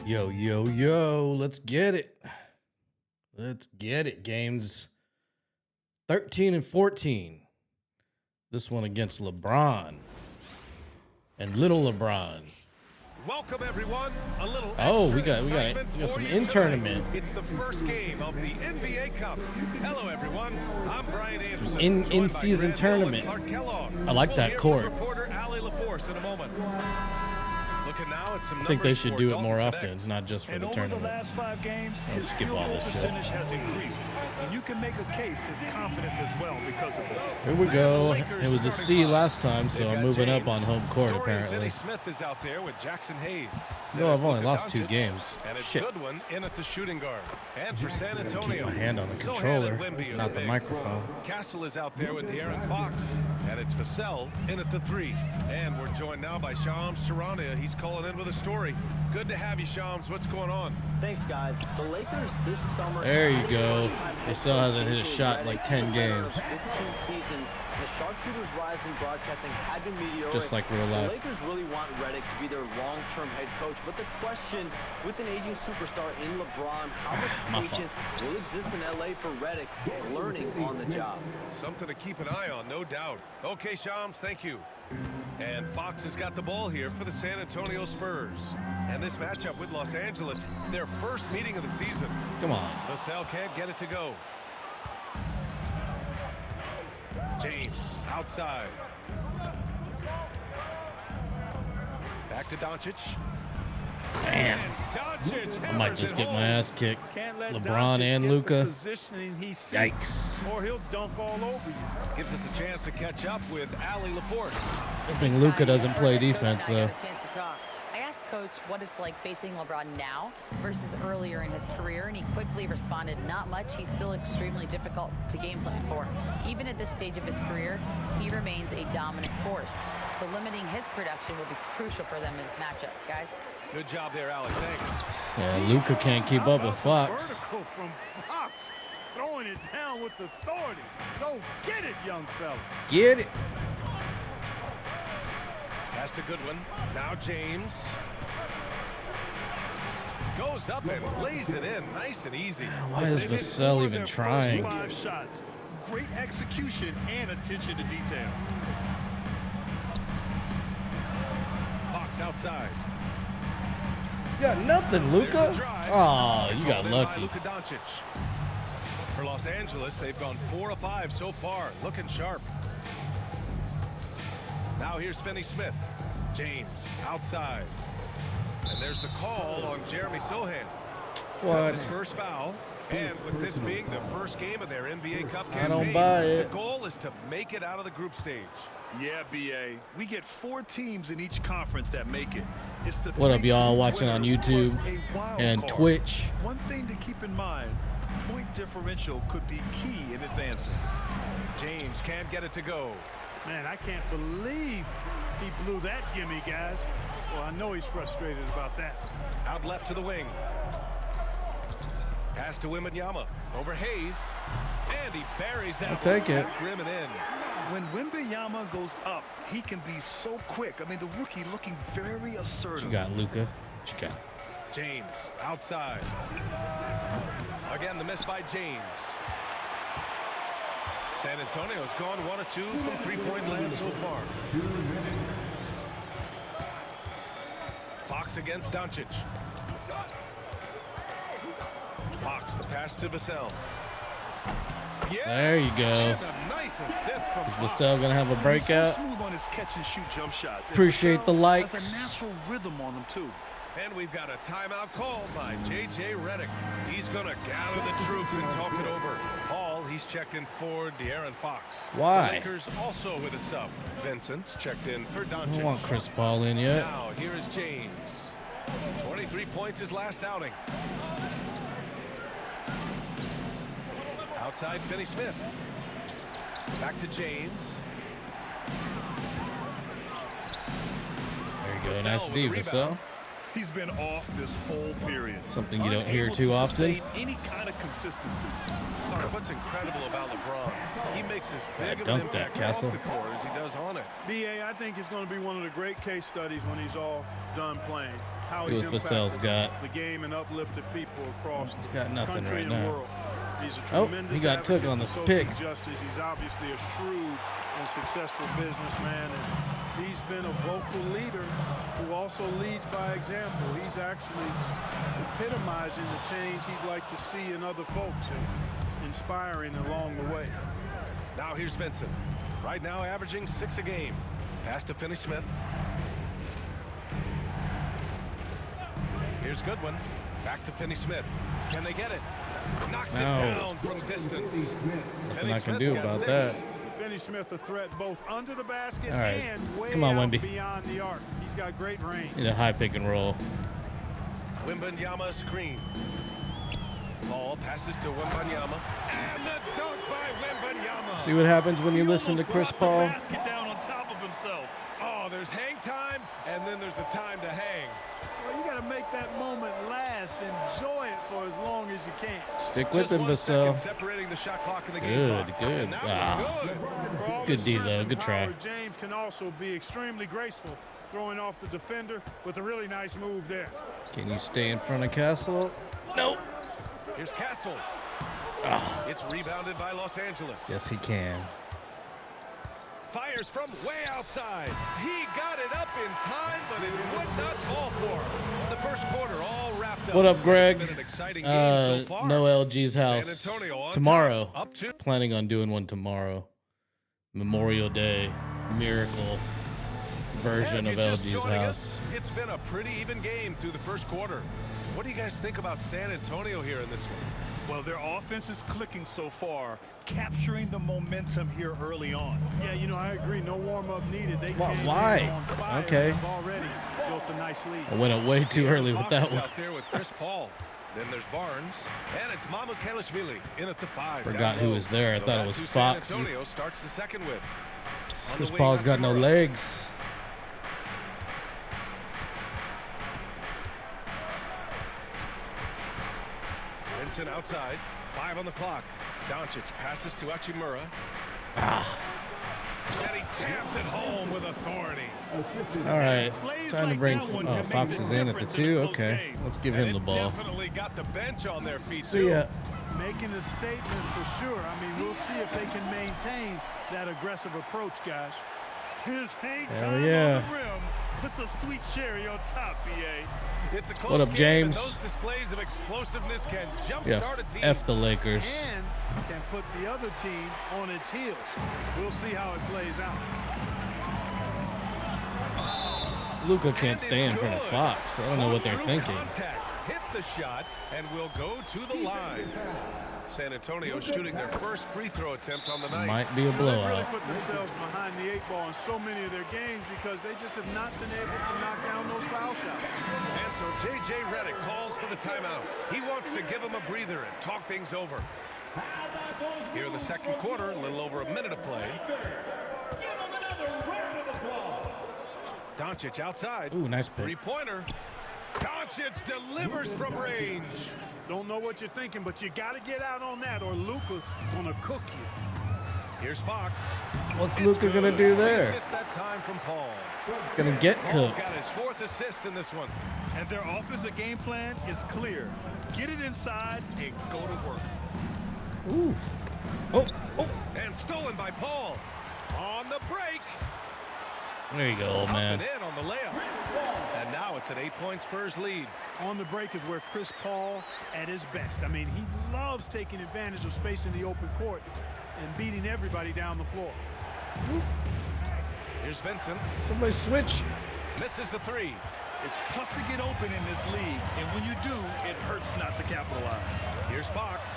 Yo, yo, yo, let's get it. Let's get it, games. 13 and 14. This one against LeBron and little LeBron. Welcome everyone. A little we got some in-tournament. It's the first game of the NBA Cup. Hello everyone. I'm Brian Anderson. In-season tournament. I like that court. Reporter Ali LaForce in a moment. Looking now at some I think they should do it more Connect. often, not just for the tournament. Over the last 5 games, his skip all this shit. percentage has increased, and you can make a case his confidence as well because of this. Here we go. It was a C last time, so I'm moving up on home court apparently. Smith is out there with Jackson Hayes. No, I've only lost 2 games. And it's Shit. good one in at the shooting guard. And for San Keep Antonio, my hand on the Sohan controller, and Wemby are not the big. microphone. Castle is out there with De'Aaron Fox. And it's Vassell in at the 3. And we're joined now by Shams Charania. He's calling in with a story. Good to have you, Shams. What's going on? Thanks, guys. The Lakers this summer. There you go. Vassell hasn't hit a shot in like 10 games. 15 seasons. The sharpshooters' rise in broadcasting had been meteoric. Just like real life. The Lakers really want Redick to be their long-term head coach, but the question with an aging superstar in LeBron, how much patience will exist in LA for Redick learning on the job? Something to keep an eye on, no doubt. Okay, Shams, thank you. And Fox has got the ball here for the San Antonio Spurs. And this matchup with Los Angeles, their first meeting of the season. Come on. Vassell can't get it to go. James outside. Back to Doncic. Damn. Doncic I might just get my ass kicked. Can't let LeBron Doncic and get the Luka. positioning he seeks, Yikes. or he'll dunk all over you. Gives us a chance to catch up with Ali LaForce. I think Luka doesn't play defense though. I asked Coach what it's like facing LeBron now versus earlier in his career, and he quickly responded, not much. He's still extremely difficult to game plan for. Even at this stage of his career, he remains a dominant force. So limiting his production will be crucial for them in this matchup, guys. Good job there, Ali. Thanks. Yeah, Luka can't keep up with Fox. Vertical from Fox, throwing it down with authority. Go get it, young fella. Get it. Pass to Goodwin. Now James. Goes up and lays it in. Nice and easy. Why is They did Vassell score even their first trying? 5 shots. Great execution and attention to detail. Fox outside. You got nothing, There's Luka. the drive. Oh, It's you got hauled in by lucky. Luka Doncic. For Los Angeles, they've gone 4 of 5 so far. Looking sharp. Now here's Finney Smith. James outside. And there's the call on Jeremy Sohan. What? That's his first foul. And with this being the first game of their NBA Cup campaign, I don't buy it. the goal is to make it out of the group stage. Yeah, BA. We get 4 teams in each conference that make it. It's the What up, 3 y'all watching on winners YouTube plus a wild and card. Twitch? One thing to keep in mind, point differential could be key in advancing. James can't get it to go. Man, I can't believe he blew that gimme, guys. Well, I know he's frustrated about that. Out left to the wing. Pass to Wembanyama. Over Hayes. And he buries that. I'll take it. Back rim and in. When Wembanyama goes up, he can be so quick. I mean, the rookie looking very assertive. What you got, Luka? What you got? James outside. Again, the miss by James. San Antonio's gone 1 of 2 from 3-point land so far. Fox against Doncic. Fox, the pass to Vassell. Yes! There you go. And a nice assist from Is Fox. Vassell gonna have a He's so breakout? smooth on his catch and shoot jump shots. And Appreciate the Vassell likes. has a natural rhythm on them too. And we've got a timeout called by J.J. Redick. He's going to gather the troops and talk it over. Paul, he's checked in for De'Aaron Fox. Why? The Lakers also with a sub. Vincent's checked in for I Doncic. don't want Chris Paul in yet. Now, here is James. 23 points his last outing. Outside, Finney Smith. Back to James. There you go. Vassell Nice with D, the Vassell. rebound. He's been off this whole period. Something you don't hear Unable too to often. sustain any kind of consistency. What's incredible about LeBron, he makes as big of an dunk that, impact Castle. off the court as he does on it. BA, I think it's going to be one of the great case studies when he's all done playing. How Look he's what Vassell's impacted got. the game and uplifted people across He's the got nothing country right and now. world. He's a Oh, tremendous he got took advocate on the for social pick. justice. He's obviously a shrewd and successful businessman, and he's been a vocal leader who also leads by example. He's actually epitomizing the change he'd like to see in other folks and inspiring along the way. Now here's Vincent. Right now averaging 6 a game. Pass to Finney-Smith. Here's Goodwin. Back to Finney-Smith. Can they get it? Knocks it down from distance. Nothing I can do about that. Finney-Smith a threat both under the basket All right. and way Come on, out Wemby. beyond the arc. He's got great range. Need a high pick and roll. Wembanyama screen. Ball passes to Wembanyama. And the dunk by Wembanyama. See what happens when you He listen to almost Chris brought the Paul? basket down on top of himself. Oh, there's hang time, and then there's a time to hang. Well, you got to make that moment last. Enjoy it for as long as you can. Stick with Just him, 1 second Vassell. separating the shot clock in the game Good, clock. good. And that Ah. was good. For all Good his D, strength though. and Good try. power, James can also be extremely graceful, throwing off the defender with a really nice move there. Can you stay in front of Castle? Nope. Here's Castle. It's rebounded by Los Angeles. Yes, he can. Fires from way outside. He got it up in time, but it would not fall for him. The first quarter all wrapped up. What up, Greg? It's been an exciting game so far. No LG's house. San Antonio on Tomorrow. top, up 2. Planning on doing one tomorrow. Memorial Day. Miracle version And of if you're just LG's joining house. us, it's been a pretty even game through the first quarter. What do you guys think about San Antonio here in this one? Well, their offense is clicking so far, capturing the momentum here early on. Yeah, you know, I agree. No warm-up needed. They Why- came in why? on fire Okay. and have already built a nice lead. I went up way too early with Fox that is one. out there with Chris Paul. Then there's Barnes, and it's Mamukelashvili in at the 5. Forgot down who low. was there. I So thought it that's was who San Fox. Antonio starts the second with. On Chris the wing, Paul's got no Hachimura. legs. Vincent outside. 5 on the clock. Doncic passes to Hachimura. And he jams it home with authority. All right. Plays Time to like bring that one can make Fox the is in at the difference in a 2. close Okay. game. Let's give And him the it ball. definitely got the bench on their feet, See too. ya. Making a statement for sure. I mean, we'll see if they can maintain that aggressive approach, guys. His hang Hell time yeah. on the rim puts a sweet cherry on top, BA. It's a close What up, game, and James? those displays of explosiveness can Yeah. jumpstart a team. F the Lakers. And can put the other team on its heels. We'll see how it plays out. Luka can't And stay in it's front of good. Fox. I don't know what they're Through thinking. Contact, hit the shot, and will go to the line. San Antonio shooting their first free throw attempt on the night. Might be a They've really blowout. put themselves behind the 8 ball in so many of their games because they just have not been able to knock down those foul shots. And so J.J. Redick calls for the timeout. He wants to give them a breather and talk things over. Here in the second quarter, a little over a minute of play. Doncic outside. Ooh, nice pick. Three-pointer. Doncic delivers from range. Don't know what you're thinking, but you got to get out on that or Luka gonna cook you. Here's Fox. What's It's Luka gonna good. do there? Assist that time from Paul. Gonna get Paul's cooked. got his 4th assist in this one. And their offensive game plan is clear. Get it inside and go to work. Oof. Oh, oh. And stolen by Paul. On the break. There you go, old Up man. and in on the layup. And now it's an 8-point Spurs lead. On the break is where Chris Paul at his best. I mean, he loves taking advantage of space in the open court and beating everybody down the floor. Here's Vincent. Somebody switch. Misses the 3. It's tough to get open in this league, and when you do, it hurts not to capitalize. Here's Fox.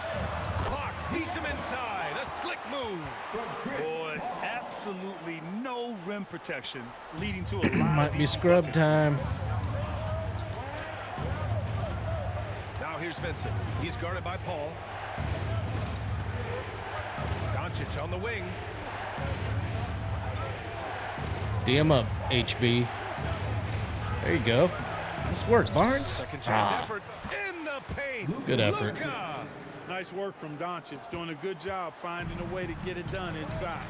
Fox beats him inside. A slick move. Boy, absolutely no rim protection, leading to a lot Might of be easy scrub buckets. time. Now here's Vincent. He's guarded by Paul. Doncic on the wing. D him up, HB. There you go. Nice work, Barnes. Second chance effort in the paint. Good effort. Luka. Nice work from Doncic, doing a good job finding a way to get it done inside.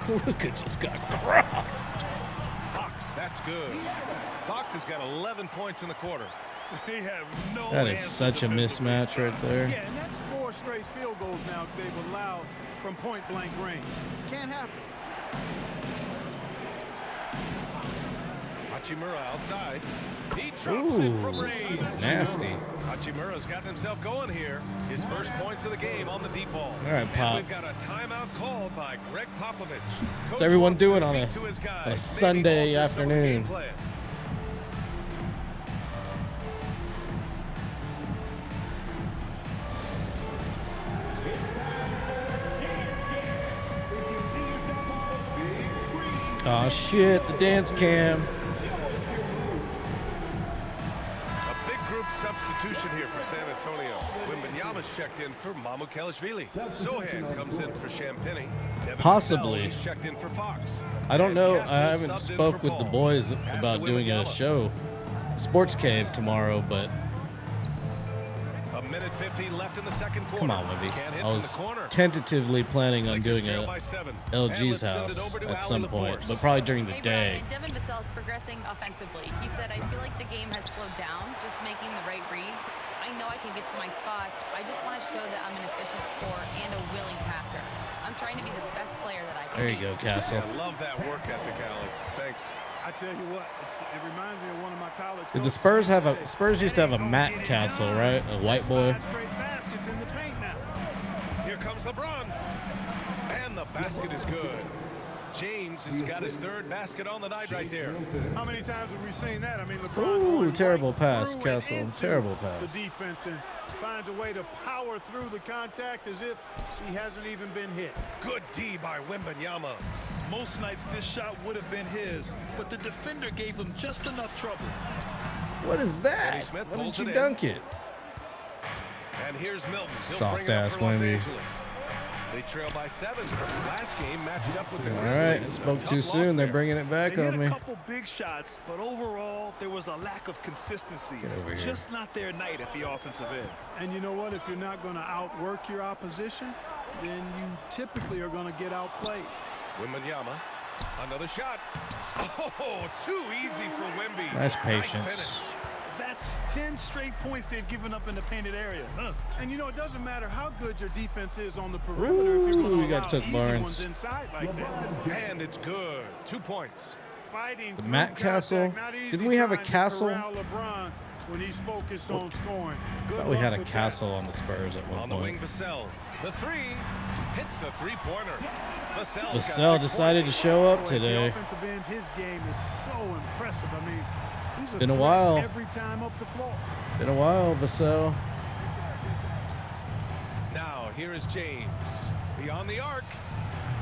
Luka just got crossed. Fox, that's good. Fox has got 11 points in the quarter. They have no That is answer such a defensively. mismatch right there. Yeah, and that's 4 straight field goals now they've allowed from point-blank range. Can't happen. Hachimura outside. He drops it from range. That's nasty. Hachimura's gotten himself going here. His first points of the game on the deep ball. All right, And Pop. we've got a timeout called by Greg Popovich. What's everyone Coach wants doing to on speak to his guys, a maybe Sunday alter some of the game afternoon? plan. Oh shit, the dance cam. A big group substitution here for San Antonio. Wembanyama's checked in for Mamukelashvili. Sohan comes in for Champagny. Devin Possibly. Vassell, he's checked in for Fox. I don't And know. I Castle haven't subbed in spoke for with the Paul. boys Pass about to doing a Wembanyama. show, Sports Cave tomorrow, but A minute 50 left in the second quarter. come on, Webby. Can't hit I from was the corner. tentatively planning on Lakers doing trail a by 7. And LG's let's send house it over to at Allie some point, LaForce. but probably during the Hey, day. Brian, Devin Vassell is progressing offensively. He said, I feel like the game has slowed down, just making the right reads. I know I can get to my spots. I just want to show that I'm an efficient scorer and a willing passer. I'm trying to be the best player that I can There you be. go, Castle. I love that work ethic, Allie. Thanks. I tell you what, it reminds me of one of my college Did the coaches Spurs have used a to say, Spurs used to have a "That ain't Matt gonna get it Castle, done." right? A white boy. 5 straight baskets in the paint now. Here comes LeBron. And the basket is good. James has got his third basket on the night right there. How many times have we seen that? I mean, LeBron Ooh, going terrible right pass, through and Castle. into Terrible pass. The defense and finds a way to power through the contact as if he hasn't even been hit. Good D by Wembanyama. Most nights this shot would have been his, but the defender gave him just enough trouble. What is that? Kenny Smith Why did pulls you it in. dunk it? And here's Milton. He'll Soft bring it up ass for Los Wemby. Angeles. They trail by 7. Last game matched up with the All Grizzlies. right, A spoke tough too loss soon. They're there. bringing it back They hit on me. a couple big shots, but overall, there was a lack of consistency. Get over here. Just not their night at the offensive end. And you know what? If you're not going to outwork your opposition, then you typically are going to get outplayed. Wembanyama. Another shot. Oh, too easy for Wemby. Nice finish. patience. That's 10 straight points they've given up in the painted area. And you know, it doesn't matter how good your defense is on the perimeter if you're Ooh, going you to got allow took easy Barnes. ones inside like that. And it's good. 2 points. Fighting through Matt Castle? contact, not easy Didn't we have a trying to Castle? corral LeBron when he's focused on scoring. I Good thought we luck had a with that. Castle on the Spurs at On one the wing, point. Vassell. The 3 hits the three-pointer. Vassell decided to show up Boy, today. The offensive end, his game is so impressive. I mean, he's Been a threat while. every time up the floor. Been a while, Vassell. Now, here is James. Beyond the arc.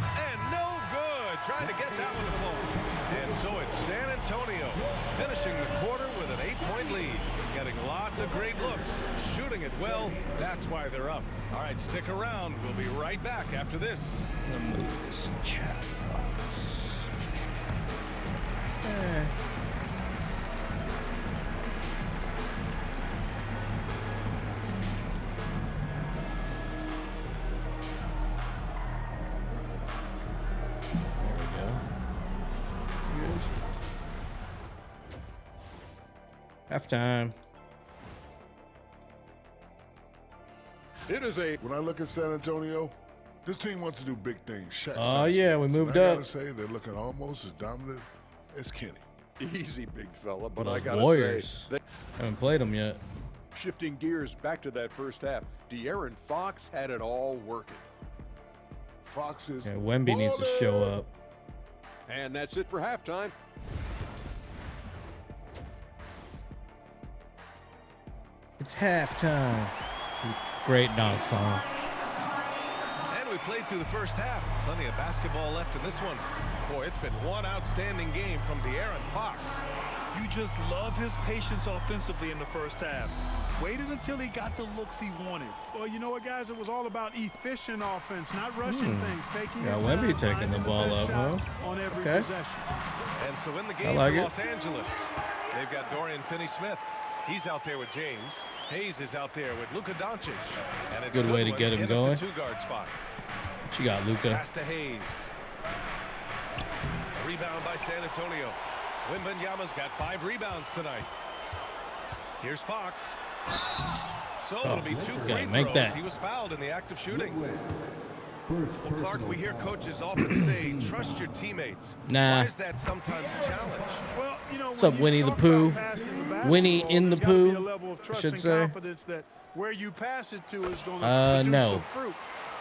And no good. Trying to get that one to fall. And so it's San Antonio finishing the quarter with an 8-point lead. Getting lots of great looks. Shooting it well. That's why they're up. All right, stick around. We'll be right back after this. I'm gonna move this chat box. There we go. Halftime. It is a. When I look at San Antonio, this team wants to do big things. Shaq Oh, size yeah, things. we moved And I up. gotta say, they're looking almost as dominant as Kenny. Easy, big fella, but Those I gotta Warriors. say, Haven't played them yet. shifting gears back to that first half, De'Aaron Fox had it all working. Fox is. Yeah, Wemby needs to show balling. up. And that's it for halftime. It's halftime. Great dance song. And we played through the first half. Plenty of basketball left in this one. Boy, it's been one outstanding game from De'Aaron Fox. You just love his patience offensively in the first half. Waited until he got the looks he wanted. Well, you know what, guys? It was all about efficient offense, not rushing things, taking Yeah, your Wemby time, taking finding the ball best up, shot huh? on every Okay. possession. And so in the game like for it. Los Angeles, They've got Dorian Finney-Smith. He's out there with James. Hayes is out there with Luka Doncic. And it's Good way to get him going. Two-guard spot. What you got, Luka? Pass to Hayes. Rebound by San Antonio. Wembanyama's got 5 rebounds tonight. Here's Fox. So it'll be 2 free throws. He was fouled in the act of shooting. Well, Clark, we hear coaches often say, trust your teammates. Nah. Why is that sometimes a challenge? Well, you know, what's up, Winnie the Pooh? Winnie in the Pooh, I should say. Confidence that where you pass it to is going to produce some fruit,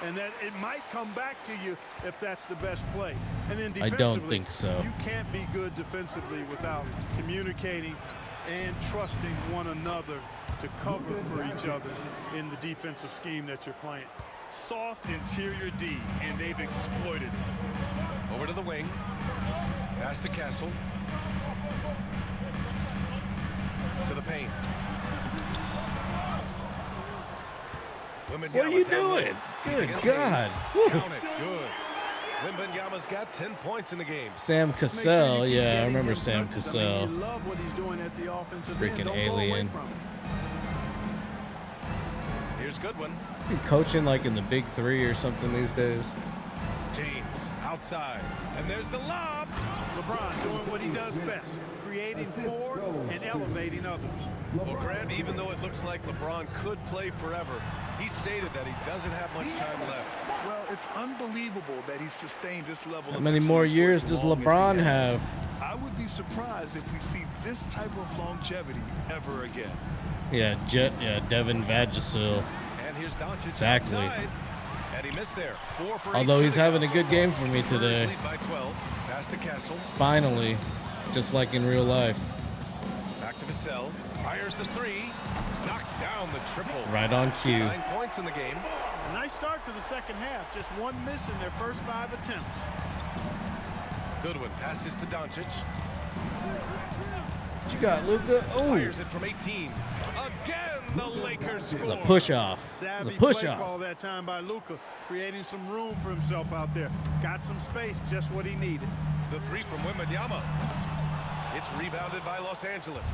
and that it might come back to you if that's the best play. And then I defensively, don't think so. You can't be good defensively without communicating and trusting one another to cover for each other in the defensive scheme that you're playing. Soft interior D, and they've exploited it. Over to the wing. Pass to Castle. To the paint. What are you doing? Good God. Count it. Good. Wembanyama's got 10 points in the game. Sam Cassell. Yeah, I remember Sam Cassell. Love what he's doing at the offensive Freaking end. Don't alien. go away from it. Here's Goodwin. Be coaching like in the Big 3 or something these days. James outside. And there's the lob. LeBron doing what he does best, creating for and elevating others. Well, Grant, even though it looks like LeBron could play forever, he stated that he doesn't have much time left. Well, it's unbelievable that he's sustained this level. How of many more excellence years for as does long as he LeBron has. have? I would be surprised if we see this type of longevity ever again. Yeah, Devin Vagisil. And here's Doncic Exactly. outside. And he missed there. 4 for 8 Although he's shooting having a so good far. game for me Spurs today. lead by 12. Pass to Castle. Finally, just like in real life. Back to Vassell. Fires the 3. Knocks down the triple. Right on cue. 9 points in the game. A nice start to the second half. Just one miss in their first 5 attempts. Goodwin passes to Doncic. What you got, Luka? Oh, Fires it from 18. Again, the Lakers score. it was a push-off. It was a Savvy play push-off. call that time by Luka, creating some room for himself out there. Got some space, just what he needed. The 3 from Wembanyama. It's rebounded by Los Angeles.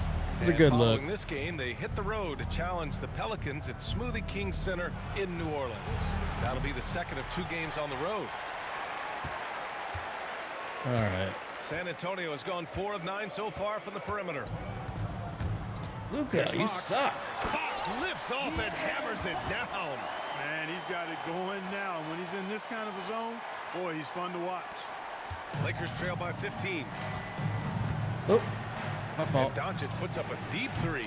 It's a good look. Following this game, they hit the road to challenge the Pelicans at Smoothie King Center in New Orleans. That'll be the second of 2 games on the road. All right. San Antonio has gone 4 of 9 so far from the perimeter. Luka, you suck. Fox lifts off and hammers it down. Man, he's got it going now. When he's in this kind of a zone, boy, he's fun to watch. Lakers trail by 15. Oh, my fault. And Doncic puts up a deep 3.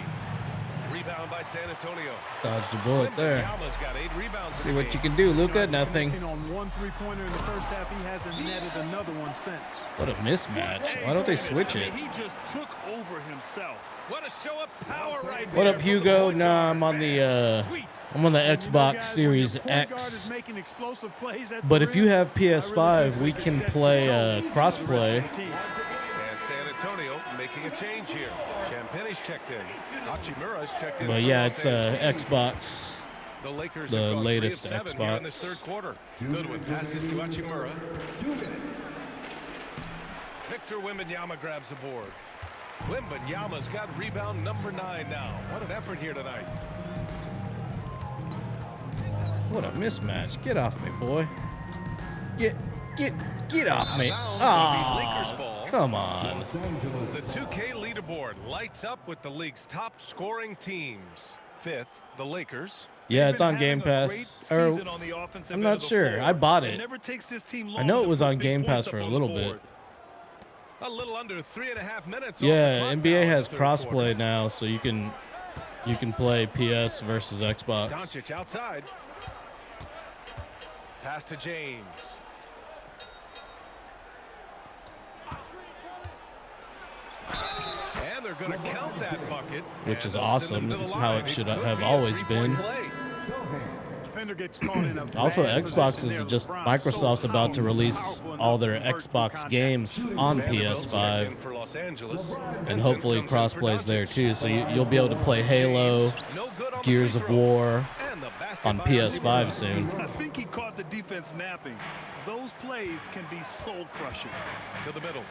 Rebound by San Antonio. Dodged a bullet there. Wembanyama's got 8 rebounds. See what you can do, Luka. Nothing. On 1 3-pointer in the first half, he hasn't netted another one since. What a mismatch. Why don't they switch it? He just took over himself. What a show of power right What there up, from the Hugo? point Nah, guard. I'm on the Xbox Series X. But if you have PS5, we can play crossplay. And San Antonio making a change here. Champagne's checked in. Hachimura's checked in. But for yeah, Los it's Angeles. Xbox. The Lakers the have gone latest 3 of 7 here in this Xbox. third quarter. Goodwin passes to Hachimura. Victor Wembanyama grabs the board. Wembanyama's got rebound number 9 now. What an effort here tonight. What a mismatch. Get off me, boy. Get off me. Out of bounds, it'll be Lakers Oh, ball. come on. The 2K leaderboard lights up with the league's top scoring teams. 5th, the Lakers. Yeah, it's on Game Having a great Pass. Or, season on the offensive I'm end not of the sure. floor. I bought It it. never takes this team long I know it to was put on big Game points Pass up for a on little the bit. board. A little under 3.5 minutes. off the Yeah, clock NBA now in has the third quarter. crossplay now, so you can play PS versus Xbox. Doncic outside. Pass to James. And they're going to count that bucket. Which and is they'll awesome. send him to the It's how line. it should could have be a always three-point been. play. Defender gets caught in a Also, bad Xbox position is there. just LeBron Microsoft's so about to powerful, release powerful all enough their to convert through Xbox contact. games on Vanderbilt's checked in PS5, for Los Angeles. and Vincent hopefully comes in for crossplay's there Doncic. too. So you'll be able to play Halo, No good on the Gears free of throw. War And the basket on by PS5 soon. I think he caught the defense napping. Those plays can be soul crushing. to the middle.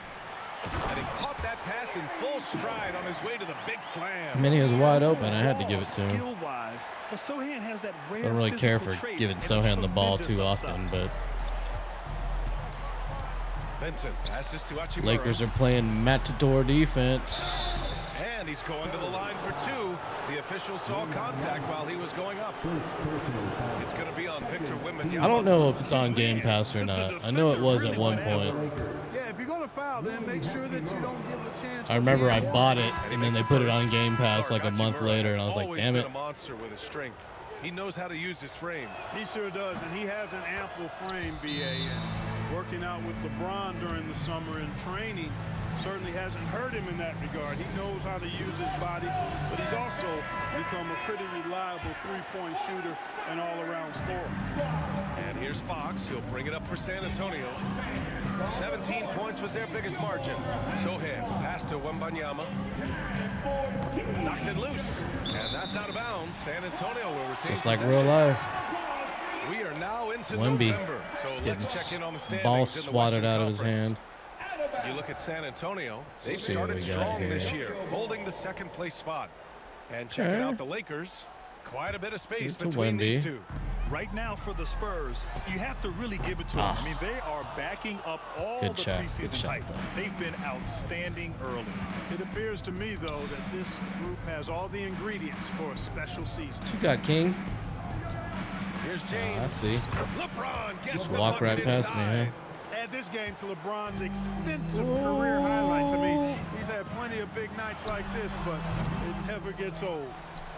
And he caught that pass in full stride on his way to the big slam. I mean, he was wide open. I had to give it to him. Skill-wise, but Sohan has that rare I don't really care for physical traits giving and Sohan the ball tremendous too upside. often, but Vincent passes to Hachimura. Lakers are playing matador defense. And he's going to the line for two. The official saw contact while he was going up. It's going to be on Victor Wembanyama. I don't know if it's on Game Pass or not. I know it was at one point. Yeah, if you're going to foul, then make sure that you don't give a chance. I remember I bought it, and then they put it on Game Pass like a month later, and I was like, damn it. A monster with his strength. He knows how to use his frame. He sure does, and he has an ample frame, BA. And working out with LeBron during the summer and training certainly hasn't hurt him in that regard. He knows how to use his body, but he's also become a pretty reliable three-point shooter and all-around scorer. And here's Fox. He'll bring it up for San Antonio. 17 points was their biggest margin. Sohan pass to Wembanyama. Knocks it loose. And that's out of bounds. San Antonio will retain Just like possession. real life. We are now into Wemby November. So let's check in on the standings. Ball in the swatted Western out of his Conference. hand. You look at San Antonio. They've See what started we got strong this here. year, holding the second place spot. And checking Okay. out the Lakers. Quite a bit of space Here's to between these Wemby. two. Right now for the Spurs, you have to really give it to them. I mean, they are backing up all Good the shot. Good preseason shot, hype. though. They've been outstanding early. It appears to me, though, that this group has all the ingredients for a special season. You got King. Here's I James. see. LeBron gets Just the walk right bucket past me, inside. huh? Add this game to LeBron's extensive career highlights. I mean, he's had plenty of big nights like this, but it never gets old.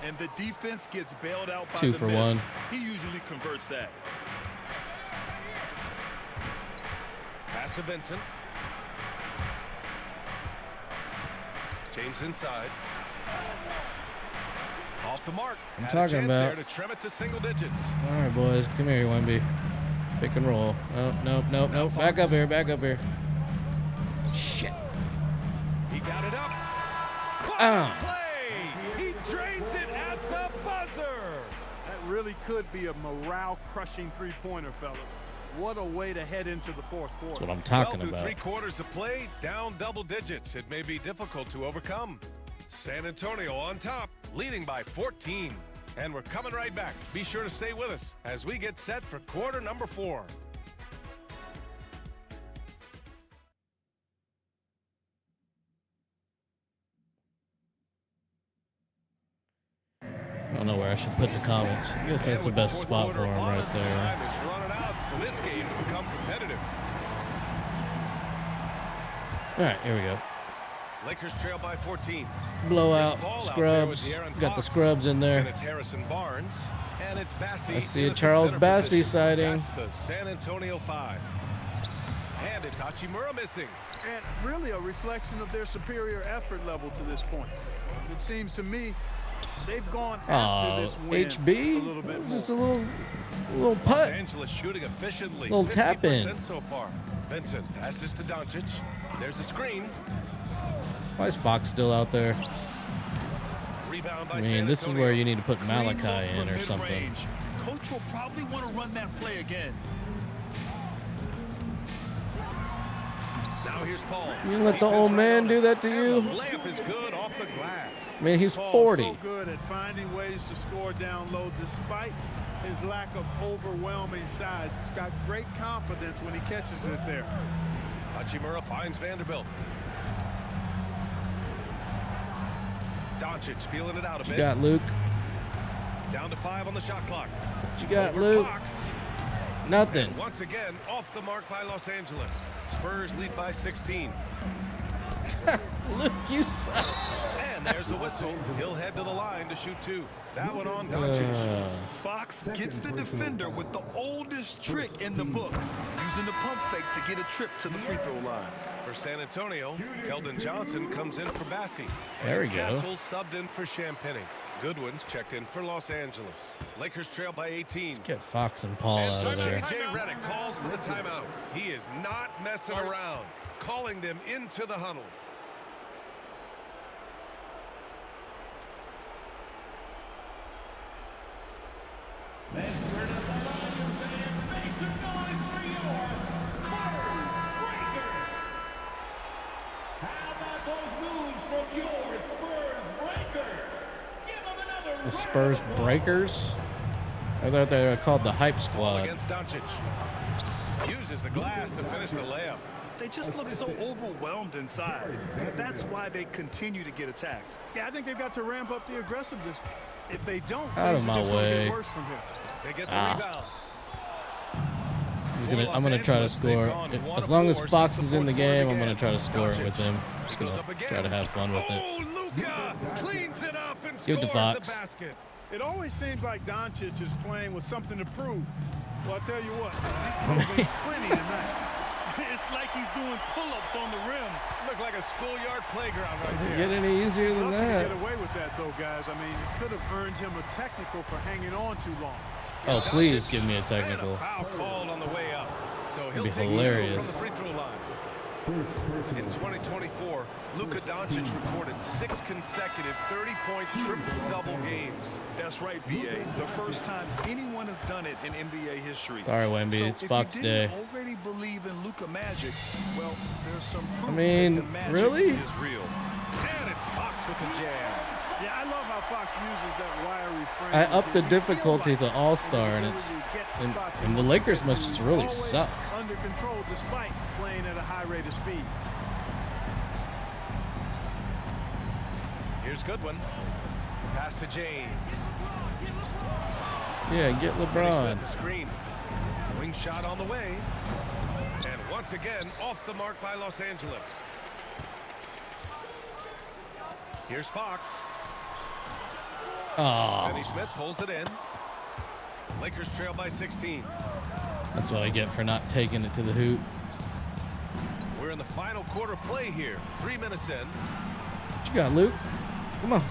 And the defense gets bailed out by 2 the for miss. 1. He usually converts that. Pass to Vincent. James inside. Off the mark. I'm Had a talking chance about. there to trim it to single digits. All right, boys. Come here, Wemby. Pick and roll. Nope. Back up here. Shit. He got it up. Ah. Play. He drains it at the buzzer. That really could be a morale-crushing three-pointer, fellas. What a way to head into the fourth quarter. That's what I'm talking Through about. 3 quarters of play, down double digits. It may be difficult to overcome. San Antonio on top, leading by 14. And we're coming right back. Be sure to stay with us as we get set for quarter number 4. I don't know where I should put the comments. I guess that's the best spot for him right there. Time is running out for this game to become competitive. All right, here we go. Lakers trail by 14. Blowout, Ball out there with scrubs. De'Aaron We got the Fox. scrubs in And there. it's Harrison Barnes. And it's Bassey. I see a in at the Charles center Bassey position. sighting. That's the San Antonio 5. And it's Hachimura missing. And really a reflection of their superior effort level to this point. It seems to me they've gone after Oh, this win HB? a little bit It's more. just a little Los putt. Angeles shooting efficiently. Little tap in. 50% so far. Vincent passes to Doncic. There's a screen. Why is Fox still out there? Rebound by I San mean, this is Antonio. where you need to put Clean Malachi look in from or something. mid-range. Coach will probably want to run that play again. Now here's Paul. You let the Defense old right man on do it. that to And you? The layup is good off the glass. I mean, he's Paul's 40. so good at finding ways to score down low despite his lack of overwhelming size. He's got great confidence when he catches it there. Hachimura finds Vanderbilt. Doncic feeling it out a You bit. got Luke. Down to 5 on the shot clock. You got Over Luke. Fox. Nothing. And once again, off the mark by Los Angeles. Spurs lead by 16. Luke, you suck. And there's a whistle. He'll head to the line to shoot 2. That one on Doncic. Fox gets the defender with the oldest trick in the book, using the pump fake to get a trip to the free throw line. For San Antonio, Keldon Johnson comes in for Bassey. There we go. Castle subbed in for Champagny. Goodwin's checked in for Los Angeles. Lakers trail by 18. Get Fox and Paul out of there. J.J. Redick calls for the timeout. He is not messing around, calling them into the huddle. The Spurs Breakers. I thought they were called the Hype Squad. Against Doncic. Uses the glass to finish the layup. They just look so overwhelmed inside. That's why they continue to get attacked. Yeah, I think they've got to ramp up the aggressiveness. If they don't, Out of things are my just going to way. get worse from here. They get the rebound. I'm gonna try to score. As long as Fox is in the game, I'm gonna try to score it with him. Just gonna try to have fun with it. Oh, Luka cleans it up and Give it to scores Fox. the basket. It always seems like Doncic is playing with something to prove. Well, I'll tell you what, he's proving plenty tonight. It's like he's doing pull-ups on the rim. Looked like a schoolyard playground right Doesn't there. get any easier than Lucky that. to get away with that, though, guys. I mean, it could have earned him a technical for hanging on too long. Oh, please give me a And technical. a foul called on the way up. So he'll be take hilarious. from the free throw line. In 2024, Luka Doncic recorded 6 consecutive 30-point triple-double games. That's right, B.A. The first time anyone has done it in NBA history. Sorry, Wemby. So It's if Fox you Day. didn't already believe in Luka magic, well, there's some proof mean, that the magic really? is real. And it's Fox with the jam. Yeah, I love how Fox uses that wiry frame. I upped the because he's difficulty skill-like to All-Star, in and his it's ability to get to and, spots and the he Lakers wants must to. just really Always suck. under control despite playing at a high rate of speed. Here's Goodwin. Pass to James. Yeah, get Smith, LeBron. the screen. Wing shot on the way. And once again, off the mark by Los Angeles. Here's Fox. Oh, Finney Smith pulls it in. Lakers trail by 16. that's what I get for not taking it to the hoop. We're in the final quarter play here. 3 minutes in. What you got, Luke? Come on.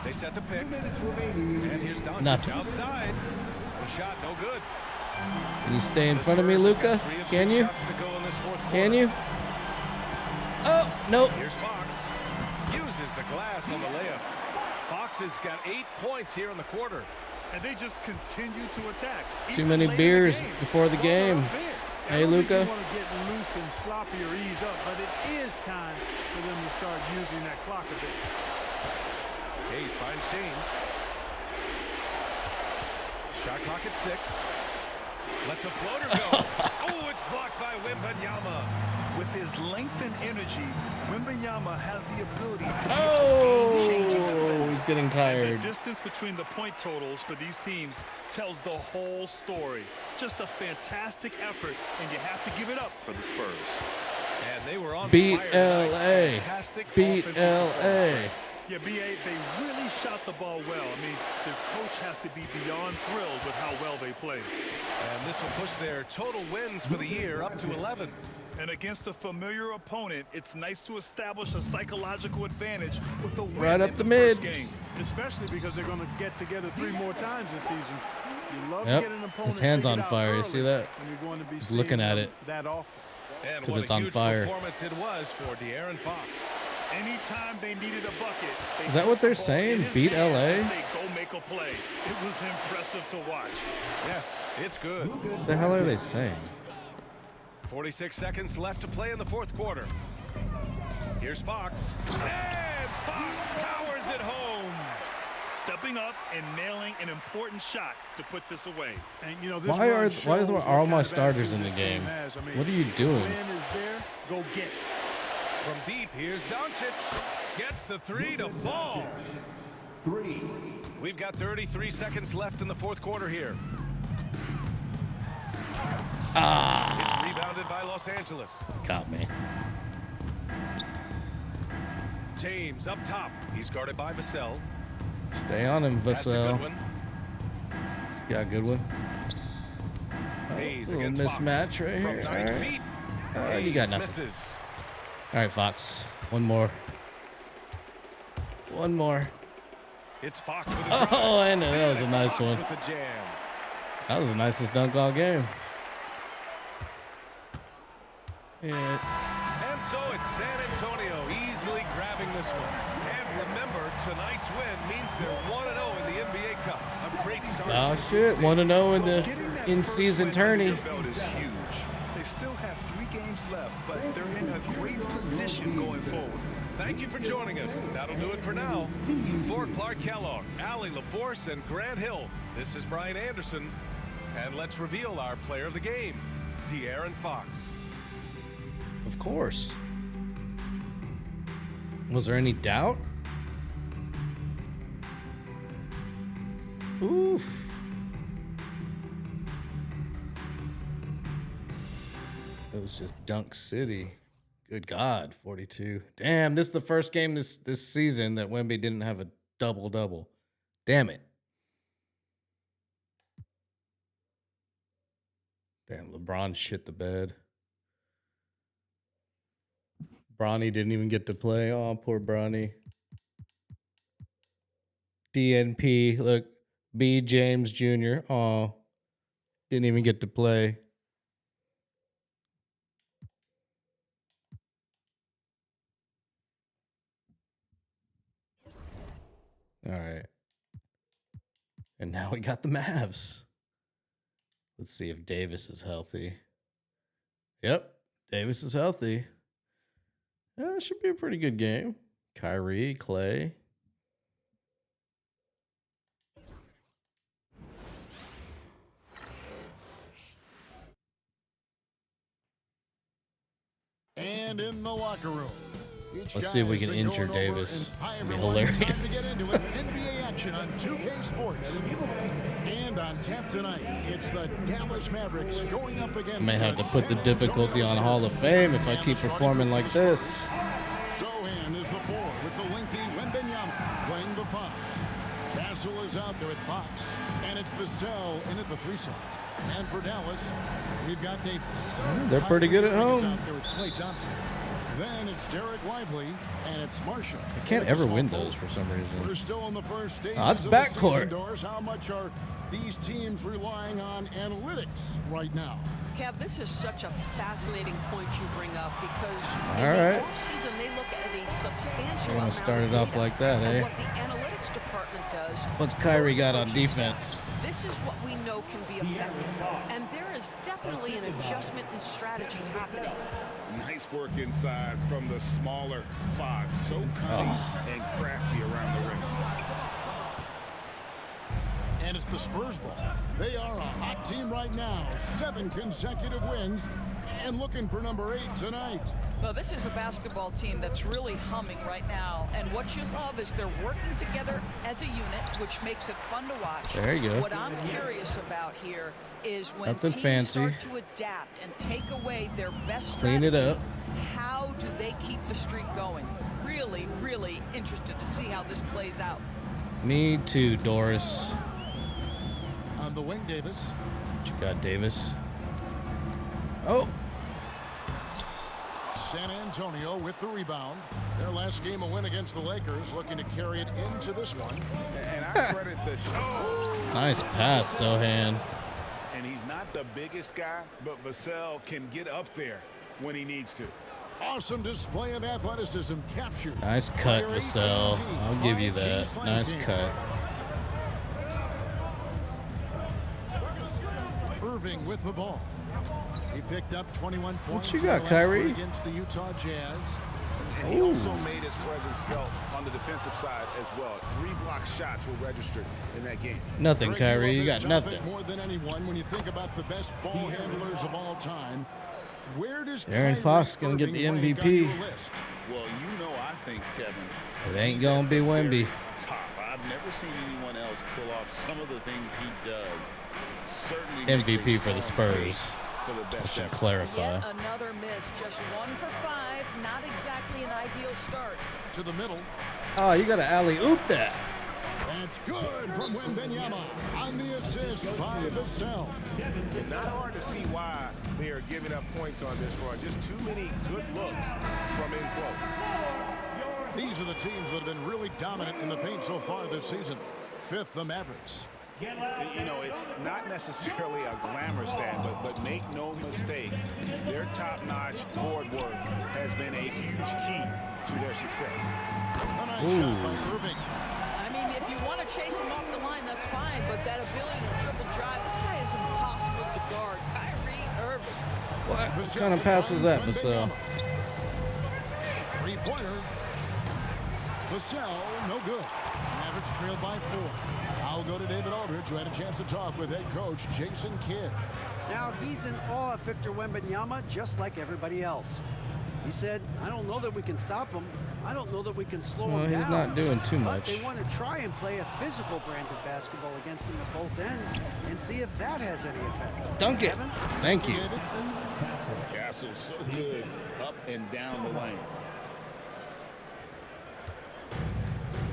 They set the pick. And here's Doncic Nothing. outside. The shot no good. Can you stay in front of me, Luca? Can you? Shots to go in this fourth Can quarter. you? Oh, nope. Here's Fox. Uses the glass on the layup. Fox has got 8 points here in the quarter. And they just continue to attack. Too even many late in the beers game. before the game. I Hey, don't think Luka. you want to get loose and sloppy or ease up, but it is time for them to start using that clock a bit. Hayes finds James. Shot clock at 6. Lets a floater go. Oh, it's blocked by Wembanyama. With his length and energy, Wembanyama has the ability to be Oh, a game-changing defender. he's getting tired. The distance between the point totals for these teams tells the whole story. Just a fantastic effort, and you have to give it up for the Spurs. And they were on Beat fire tonight. LA. Fantastic Beat offensive LA. Yeah, B.A., they really shot the ball well. I mean, their coach has to be beyond thrilled with how well they played. And this will push their total wins for the year up to 11. And against a familiar opponent, it's nice to establish a psychological advantage with the win Right up in the first mids. game. Especially because they're going to get together 3 more times this season. You love Yep. getting an opponent His hand's figured on out fire. You early see that? when you're going to be He's seeing looking at them it. that often. And 'Cause what it's a on huge fire. performance it was for De'Aaron Fox. Anytime they needed a bucket, they Is that put what the they're ball saying? in his Beat hands LA? and say, go make a play. It was impressive to watch. Yes, it's good. What the hell are they saying? 46 seconds left to play in the fourth quarter. Here's Fox. And Fox powers it home. Stepping up and nailing an important shot to put this away. And, you know, this Why run are shows what all kind my of starters in attitude the this team game? has. I mean, What are you the doing? win is there, go get it. From deep, here's Doncic. Gets the 3 to fall. We've got 33 seconds left in the fourth quarter here. It's rebounded by Los Angeles. Got me. James up top. He's guarded by Vassell. Stay on him, Pass to Vassell. Goodwin. Yeah, good one. Hayes Little against Fox. mismatch right From here. 9 All right. feet. You got Hayes nothing. misses. All right, Fox. One more. One more. It's Fox with a drive. Oh, I know. That was a And nice Fox one. with the jam. That was the nicest dunk all game. Yeah. And so it's San Antonio easily grabbing this one. And remember, tonight's win means they're 1-0 in the NBA Cup. A great start. Oh shit! 1-0 in the Getting that in-season first win under tourney. your belt is huge. They still have 3 games left, but they're in a great position going forward. Thank you for joining us. That'll do it for now. For Clark Kellogg, Allie LaForce, and Grant Hill, this is Brian Anderson. And let's reveal our player of the game, De'Aaron Fox. Of course. Was there any doubt? Oof. It was just Dunk City. Good God, 42. Damn, this is the first game this season that Wemby didn't have a double-double. Damn it. Damn, LeBron shit the bed. Bronny didn't even get to play. Oh, poor Bronny. DNP, look, B. James Jr. Oh, didn't even get to play. All right. And now we got the Mavs. Let's see if Davis is healthy. Yep, Davis is healthy. Yeah, it should be a pretty good game. Kyrie, Clay. And in the locker room. Let's see if we can injure Davis. It'd be hilarious. Time to get into it. NBA action on 2K Sports. And on tap tonight, it's the Dallas Mavericks going up against. May have to put the difficulty on Hall of Fame if I keep performing like this. Sohan is the 4 with the lengthy Wembanyama playing the 5. Castle is out there with Fox. And it's Vassell in at the 3 slot. And for Dallas, we've got Davis. They're pretty good at home. Out there with Klay Thompson. Then it's Derek Lively, and it's Marshall. I can't ever win those for some reason. We're still in the first stage. Oh, that's backcourt. How much are these teams relying on analytics right now? Kev, this is such a fascinating point you bring up because All in right. the offseason they look at a substantial We're gonna amount start of it off data. like that, And eh? what the analytics department does. What's Kyrie got on defense? This is what we know can be effective, and there is definitely an adjustment in strategy happening. Nice work inside from the smaller Fox. So cunning and crafty around the rim. And it's the Spurs ball. They are a hot team right now. 7 consecutive wins and looking for number 8 tonight. Well, this is a basketball team that's really humming right now. And what you love is they're working together as a unit, which makes it fun to watch. There you go. What I'm curious about here is when Nothing teams fancy. start to adapt and take away their best Clean it strategy, up. how do they keep the streak going? Really, really interested to see how this plays out. Me too, Doris. On the wing, Davis. What you got, Davis? Oh. San Antonio with the rebound. Their last game a win against the Lakers, looking to carry it into this one. And I credit the show. Nice pass, Sohan. And he's not the biggest guy, but Vassell can get up there when he needs to. Awesome display of athleticism captured. Nice cut, Vassell. I'll give you that. Nice cut. Irving with the ball. He picked up 21 points. What you got, in the last Kyrie? one against the Utah Jazz. And he also made his presence felt on the defensive side as well. 3 block shots were registered in that game. Nothing, Kyrie. You got This nothing. topic More than anyone, when you think about the best ball handlers of all time, where does Aaron Kyrie Fox gonna get the Irving rank on MVP. your list? Well, you know, I think, Kevin, It ain't he's gonna at be the Wemby. very top. I've never seen anyone else pull off some of the things he does. Certainly MVP makes a for the strong Spurs. case for the I best should effort. clarify. Yet another miss, just 1 for 5. Not exactly an ideal start. To the middle. Oh, you got to alley-oop that. That's good from Wembanyama on the assist by Vassell. It's not hard to see why they are giving up points on this run. Just too many good looks from in close. These are the teams that have been really dominant in the paint so far this season. 5th, the Mavericks. You know, it's not necessarily a glamour stat, but make no mistake, their top-notch board work has been a huge key to their success. A nice shot by Irving. I mean, if you want to chase him off the line, that's fine, but that ability to dribble drive, this guy is impossible to guard. Kyrie Irving. What kind of pass was that, Vassell? 3-pointer. Vassell, no good. Mavericks trailed by 4. I'll go to David Aldridge, who had a chance to talk with head coach Jason Kidd. Now he's in awe of Victor Wembanyama, just like everybody else. He said, I don't know that we can stop him. I don't know that we can slow him down. He's not doing too much. But they want to try and play a physical brand of basketball against him at both ends and see if that has any effect. Dunk it. Thank you. Castle's so good up and down the lane.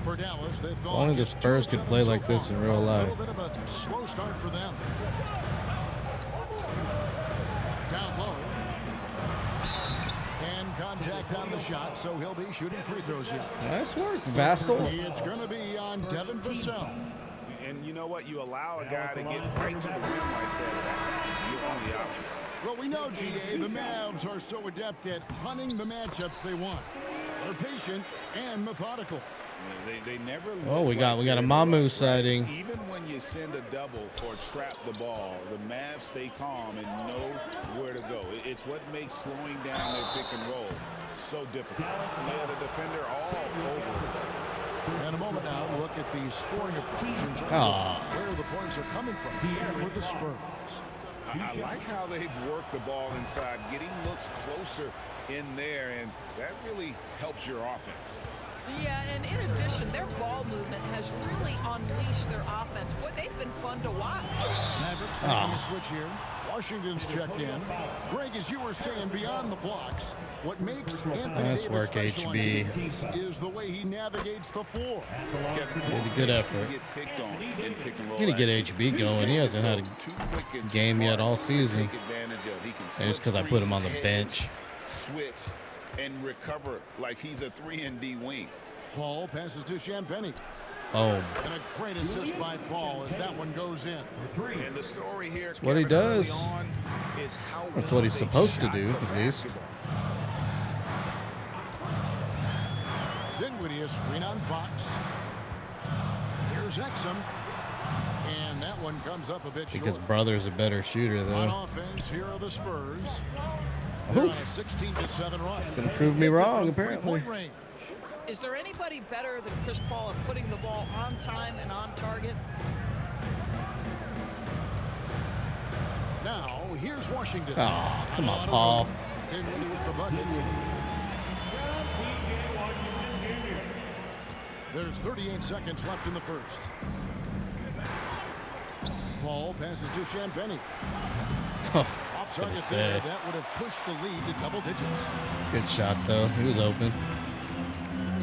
For Dallas, they've gone. Only the Spurs could play like this in real life. A little bit of a slow start for them. Down low. And contact on the shot, so he'll be shooting free throws here. Nice work, Vassell. It's going to be on Devin Vassell. And you know what? You allow a guy to get right to the rim like that. That's your only option. Well, we know, GA, the Mavs are so adept at hunting the matchups they want. They're patient and methodical. They never. Oh, we got a Mamu sighting. Even when you send a double or trap the ball, the Mavs stay calm and know where to go. It's what makes slowing down their pick and roll so difficult. Yeah, the defender all over. In a moment now, look at the scoring approach in terms of where the points are coming from for the Spurs. I like how they've worked the ball inside, getting looks closer in there, and that really helps your offense. Yeah, and in addition, their ball movement has really unleashed their offense. Boy, they've been fun to watch. Mavericks making a switch here. Washington's checked in. Greg, as you were saying, beyond the blocks, what makes Anthony Nice work, HB. is the way he navigates the floor. Did a good effort. Gonna get HB going. He hasn't had a game yet all season. And it's because I put him on the bench. Switch and recover like he's a 3-and-D wing. Paul passes to Champagnie. Oh. And a great assist by Paul as that one goes in. And the story here, that's what he does. Is how that's what he's supposed to do, at least. Dinwiddie is screen on Fox. Here's Exum. And that one comes up a bit short. Because Brother's a better shooter, though. On offense, here are the Spurs. They're on a 16-7 run. It's going to prove me wrong, apparently. Is there anybody better than Chris Paul at putting the ball on time and on target? Now, here's Washington. Oh, come on, Paul. Dinwiddie with the bucket. There's 38 seconds left in the first. Paul passes to Champagnie. Off target there. That would have pushed the lead to double digits. Good shot, though. He was open.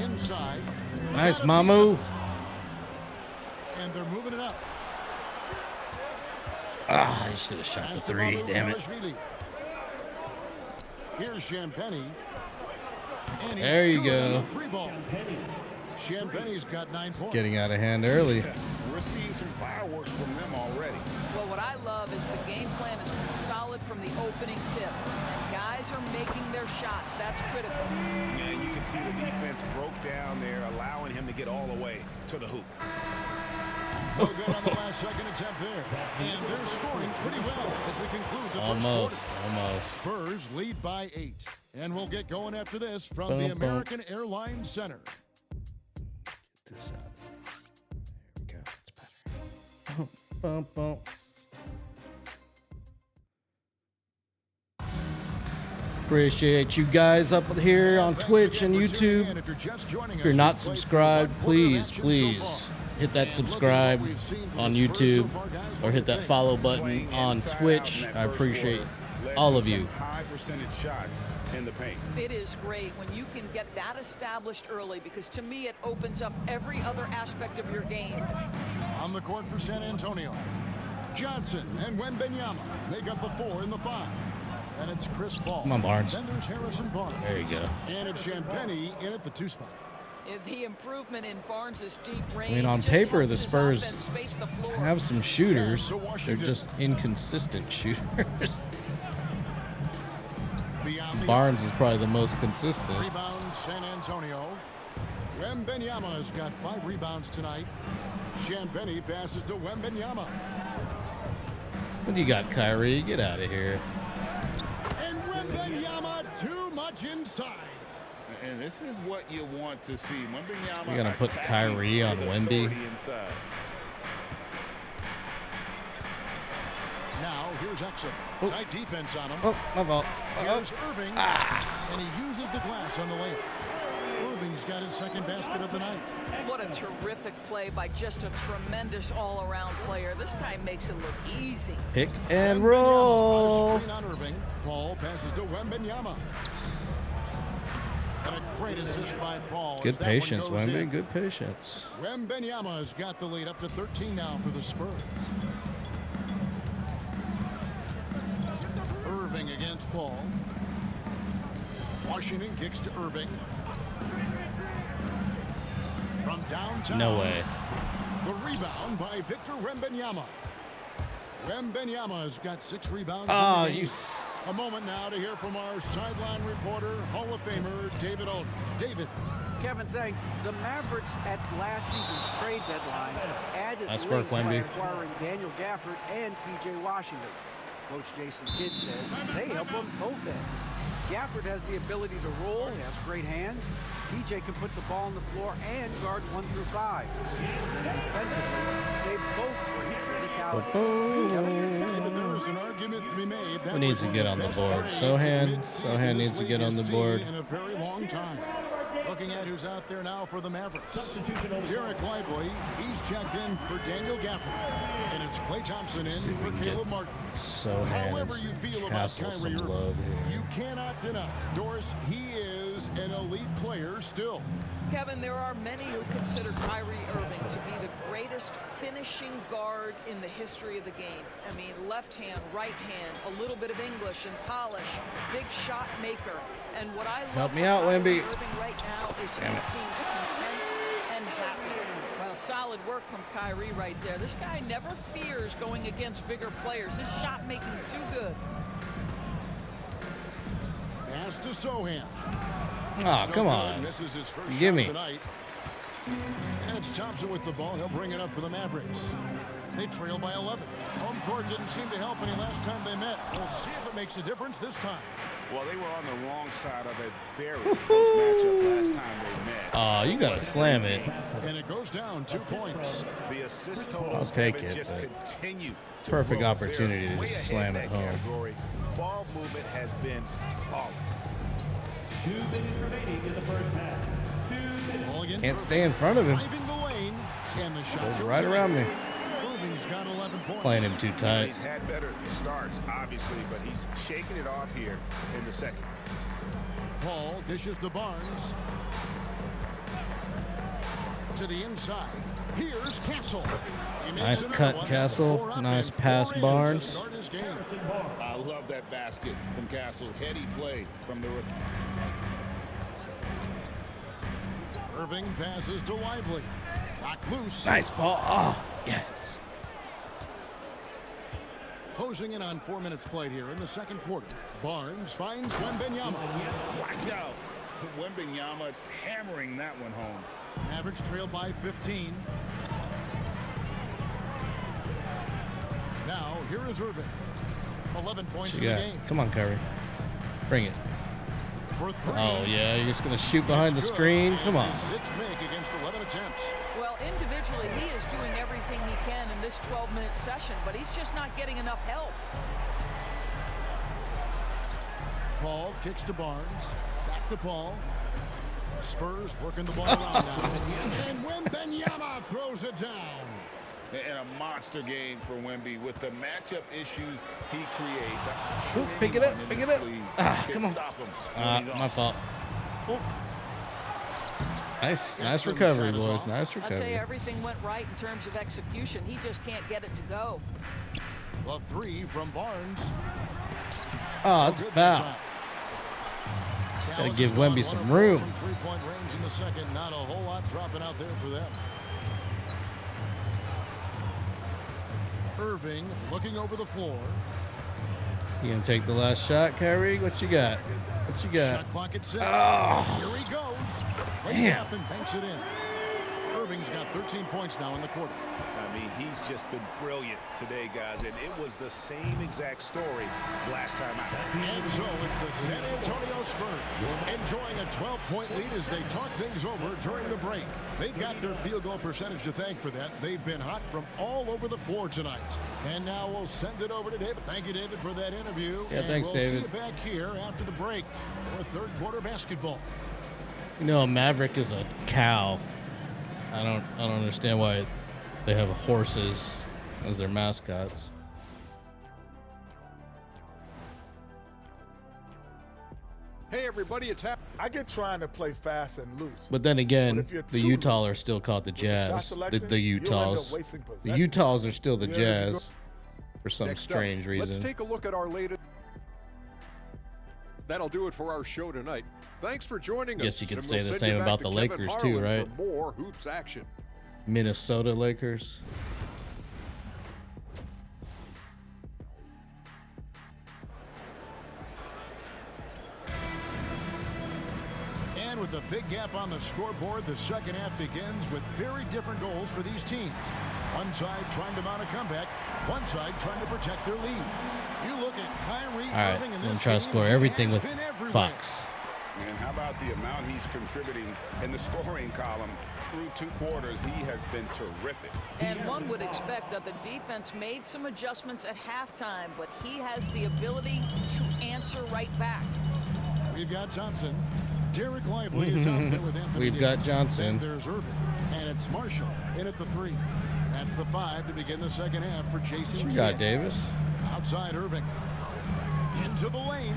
Inside. Nice, Mamu. And they're moving it up. Ah, he should have shot the three. Damn it. Here's Champagnie. There you go. Champagnie's got 9 points. Getting out of hand early. We're seeing some fireworks from them already. Well, what I love is the game plan has been solid from the opening tip. And guys are making their shots. That's critical. Yeah, you can see the defense broke down there, allowing him to get all the way to the hoop. No good on the last second attempt there. And they're scoring pretty well as we conclude the first quarter. Almost. Spurs lead by 8. And we'll get going after this from the American Airlines Center. Get this out. There we go. It's better. Bump, bump. Appreciate you guys up here on Twitch and YouTube. If you're not subscribed, please hit that subscribe on YouTube or hit that follow button on Twitch. I appreciate all of you. High percentage shots in the paint. It is great when you can get that established early, because to me it opens up every other aspect of your game. On the court for San Antonio, Johnson and Wembanyama make up the 4 and the 5. And it's Chris Paul. Come on, Barnes. Then there's Harrison Barnes. There you go. And it's Champagnie in at the 2 spot. The improvement in Barnes' deep range. I mean, on paper, the Spurs have some shooters. They're just inconsistent shooters. Barnes is probably the most consistent. Rebound, San Antonio. Wembanyama has got 5 rebounds tonight. Champagnie passes to Wembanyama. What do you got, Kyrie? Get out of here. And Wembanyama too much inside. And this is what you want to see. Wembanyama You're gonna put Kyrie on Wemby. Inside. Now here's Exum. Tight defense on him. Oh, my fault. Here's Irving, and he uses the glass on the layup. Irving's got his second basket of the night. What a terrific play by just a tremendous all-around player. This guy makes it look easy. Pick and roll. Screen on Irving. Paul passes to Wembanyama. And a great assist by Paul. Good patience, Wemby. Good patience. Wembanyama has got the lead up to 13 now for the Spurs. Irving against Paul. Washington kicks to Irving. From downtown. No way. The rebound by Victor Wembanyama. Wembanyama has got 6 rebounds. Oh, you. A moment now to hear from our sideline reporter, Hall of Famer David Aldridge. David. Kevin, thanks. The Mavericks at last season's trade deadline added Nice length work, by Wemby. acquiring Daniel Gafford and P.J. Washington. Coach Jason Kidd says they help on both ends. Gafford has the ability to roll, he has great hands. PJ can put the ball on the floor and guard 1 through 5. And then defensively, they both bring physicality. There is an argument to be made. Who needs to get on the board? Sohan needs to get on the board. In a very long time. Looking at who's out there now for the Mavericks. Derek Lively, he's checked in for Daniel Gafford. And it's Klay Thompson in for Caleb Martin. However you feel about Kyrie Irving, you cannot deny, Doris, he is an elite player still. Kevin, there are many who consider Kyrie Irving to be the greatest finishing guard in the history of the game. I mean, left hand, right hand, a little bit of English and polish, big shot maker. And what I love Help me out, Wemby. Irving right now is he seems content and happy. Well, solid work from Kyrie right there. This guy never fears going against bigger players. His shot making too good. Pass to Sohan. Oh, come on. This is his first Give shot me. of the night. And it's Thompson with the ball. He'll bring it up for the Mavericks. They trail by 11. Home court didn't seem to help any last time they met. We'll see if it makes a difference this time. Well, they were on the wrong side of a very close matchup last time they met. Oh, you gotta slam it. And it goes down 2 points. The assist totals I'll take it, just but continue to perfect grow. opportunity to They're just way slam ahead it in that home. category. Ball movement has been flawless. 2 minutes remaining in the first half. 2 minutes. Can't stay in front of him. Driving the lane, and the shot Goes goes right in. around me. Irving's got 11 points. Playing him too tight. He's had better starts, obviously, but he's shaking it off here in the second. Paul dishes to Barnes. To the inside. Here's Castle. He makes Nice another cut, one. Castle. 4 up Nice and pass, 4 in to Barnes. start his game. I love that basket from Castle. Heady play from the rookie. Irving passes to Lively. Knocked loose. Nice ball. Oh, yes. Closing in on 4 minutes played here in the second quarter. Barnes finds Wembanyama. Watch out. Wembanyama hammering that one home. Mavericks trail by 15. Now, here is Irving. 11 points What in you the got? game. Come on, Kyrie. Bring it. For 3. Oh, yeah. You're just going to shoot behind the It's good. screen? Come It's on. his 6th make against 11 attempts. Well, individually, he is doing everything he can in this 12-minute session, but he's just not getting enough help. Paul kicks to Barnes. Back to Paul. Spurs working the ball around now. And Wembanyama throws it down. And a monster game for Wemby with the matchup issues he creates. I'm sure Ooh, pick it up, anyone in pick it this up. league Ah, can come on. stop him when he's My on. fault. Oh. Nice recovery, boys. Nice I'll tell you, recovery. everything went right in terms of execution. He just can't get it to go. The 3 from Barnes. Oh, that's a foul. Gotta give Wemby some room. From 3-point range in the second. Not a whole lot dropping out there for them. Irving looking over the floor. You gonna take the last shot, Kyrie? What you got? What you got? Shot clock at 6. Oh. Here he goes. Lays Damn. up and banks it in. Irving's got 13 points now in the quarter. mean, he's just been brilliant today, guys, and it was the same exact story last time out. And so it's the San Antonio Spurs enjoying a 12-point lead as they talk things over during the break. They've got their field goal percentage to thank for that. They've been hot from all over the floor tonight. And now we'll send it over to David. Thank you, David, for that interview. Yeah, thanks, we'll David. See you back here after the break for third quarter basketball. You know, a Maverick is a cow. I don't understand why they have horses as their mascots. Hey, everybody, it's I get trying to play fast and loose. But then again, But if you're the too Utah loose are still called the with the shot Jazz. selection, The you'll end up Utahs. wasting The possession. Utahs are still the Yeah, there you go. Jazz for some Next up, strange Let's reason. take a look at our latest. That'll do it for our show tonight. Thanks for joining us. Guess you could and say we'll the send same you back about to the Kevin Lakers too, Harlan right? For more hoops action. Minnesota Lakers. And with a big gap on the scoreboard, the second half begins with very different goals for these teams. One side trying to mount a comeback, one side trying to protect their lead. You look at Kyrie All right, Irving in I'm this trying to game, score he everything has with been everywhere. Fox. And how about the amount he's contributing in the scoring column? Through 2 quarters, he has been terrific. And one would expect that the defense made some adjustments at halftime, but he has the ability to answer right back. We've got Thompson. Derek Lively is out there with Anthony We've got Davis. Johnson. And there's Irving. And it's Marshall in at the 3. That's the 5 to begin the second half for Jason You got Kidd. Davis. Outside Irving. Into the lane.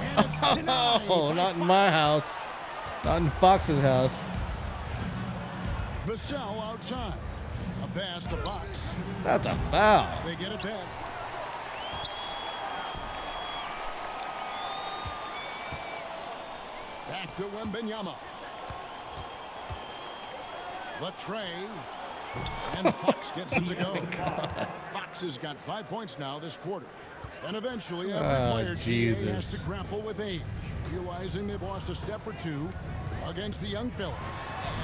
And it's denied Oh, by not in Fox. my house. Not in Fox's house. Vassell outside. A pass to Fox. That's a foul. They get it back. Back to Wembenyama. The tray. And Fox gets it to go. Fox has got 5 points now this quarter. And eventually every player has Jesus. to grapple with age, realizing they've lost a step or two against the young fellas.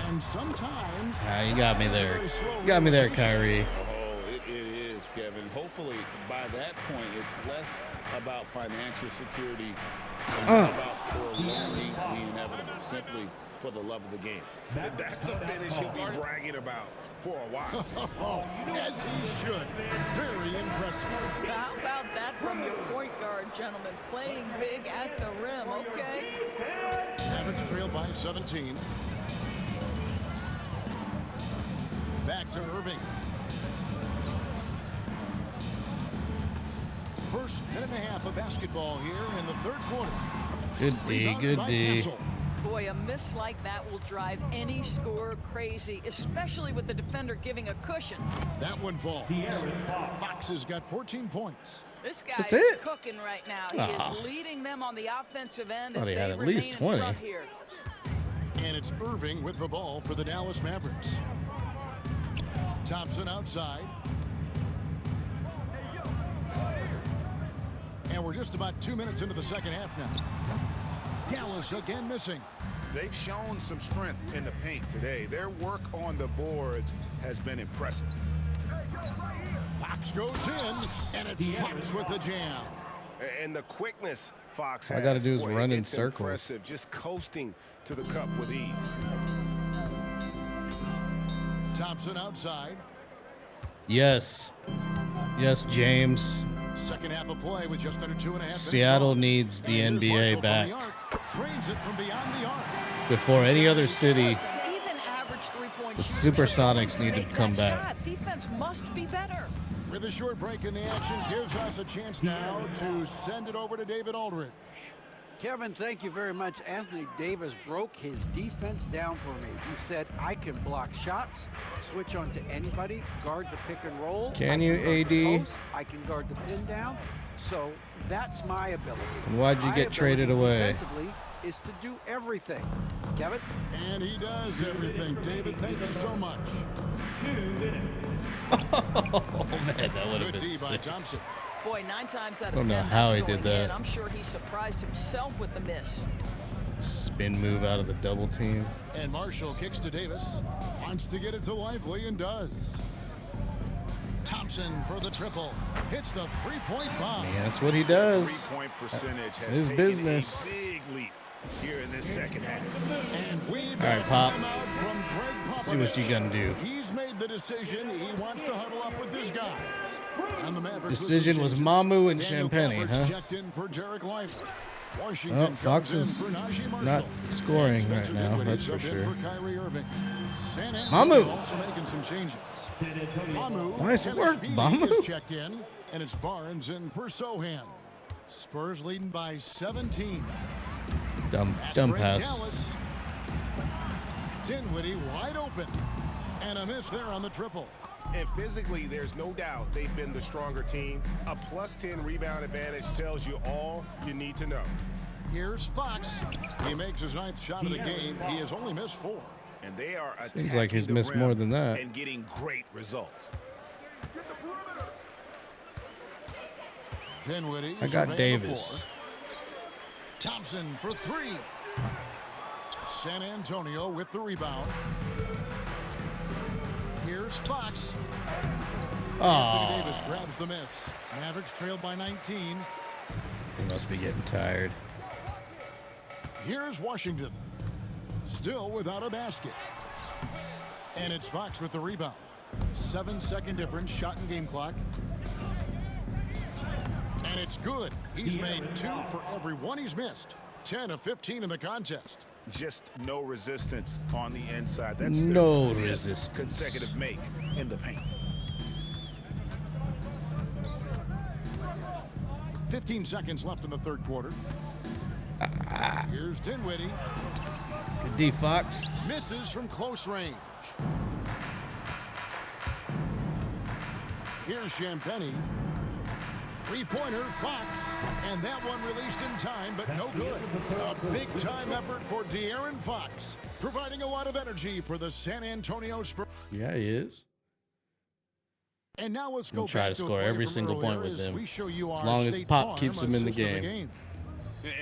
And sometimes You got me there. You got me there, Kyrie. Oh, it is, Kevin. Hopefully, by that point, it's less about financial security and more about prolonging the inevitable, simply for the love of the game. That's a finish he'll be bragging about for a while. Yes, he should. Very impressive. How about that from your point guard, gentlemen? Playing big at the rim, okay? Mavericks trail by 17. Back to Irving. First minute and a half of basketball here in the third quarter. Good D, Rebounded good by D. Castle. Boy, a miss like that will drive any scorer crazy, especially with the defender giving a cushion. That one falls. Fox has got 14 points. This guy That's is it? cooking right now. He Ah. is leading them on the offensive end Thought as he they had at remain least in 20. front here. And it's Irving with the ball for the Dallas Mavericks. Thompson outside. And we're just about 2 minutes into the second half now. Dallas again missing. They've shown some strength in the paint today. Their work on the boards has been impressive. Fox goes in, and it's Fox with the jam. And the quickness Fox All has. I gotta do is boy, run in it's circles. Impressive, just coasting to the cup with ease. Thompson outside. Yes. Yes, James. Second half of play with just under 2.5 minutes. Seattle gone. needs the And here's NBA Marshall from back the arc. Trains it from beyond the arc. before any other city. Even average three-point The shooters Supersonics need to make come that back. shot. Defense must be better. With a short break in the action, gives us a chance now to send it over to David Aldridge. Kevin, thank you very much. Anthony Davis broke his defense down for me. He said, I can block shots, switch on to anybody, guard the pick and roll. Can I you, guard the AD? post, I can guard the pin down. So that's my ability. And why'd you My get traded ability away? Defensively is to do everything. Kevin? And he does everything. David, thank you so much. 2 minutes. Oh, man, that would have Good been D by sick. Thompson. Boy, 9 times out of 10, Don't know how that's he did going in. that. I'm sure he surprised himself with the miss. Spin move out of the double team. And Marshall kicks to Davis. Wants to get it to Lively and does. Thompson for the triple. Hits the three-point bomb. Yeah, that's what he does. Three-point percentage That's has his taken business. a big leap here in this second half. And we've All right, Pop. from Greg Popovich. See what you gonna do. He's made the decision. He wants to huddle up with his guys. And the Mavericks Decision was changes. Mamu and Daniel Champagny, Gafford huh? checked in for Derek Lively. Washington Well, comes Fox in is for Najee Marshall. not scoring And right Spencer now, Dinwiddie that's for subbed in sure. for Kyrie Irving. San Mamu. Antonio also making some changes. Mamu, Nice Dennis work, Feely Mamu. is checked in, and it's Barnes in for Sohan. Spurs leading by 17. Dumb Break pass. Dallas. Dinwiddie wide open, and a miss there on the triple. And physically, there's no doubt they've been the stronger team. A +10 rebound advantage tells you all you need to know. Here's Fox. He makes his 9th shot of the game. He has only missed 4. And they are Seems like he's attacking the missed rim more than that. and getting great results. Dinwiddie. I got surveying the Davis. floor. Thompson for 3. San Antonio with the rebound. Here's Fox. Anthony Davis grabs the miss. Mavericks trailed by 19. He must be getting tired. Here's Washington. Still without a basket. And it's Fox with the rebound. 7-second difference, shot and game clock. And it's good. He's made 2 for every one he's missed. 10 of 15 in the contest. Just no resistance on the inside. That's No their resistance. consecutive make in the paint. 15 seconds left in the third quarter. Here's Dinwiddie. Good D, Fox. Misses from close range. Here's Champagny. Three-pointer, Fox. And that one released in time, but no good. A big-time effort for De'Aaron Fox, providing a lot of energy for the San Antonio Spurs. Yeah, he is. And now let's He'll go try back to to a score play every from single point earlier with as him. we show you As our long as State Pop Farm keeps him in the assist of game.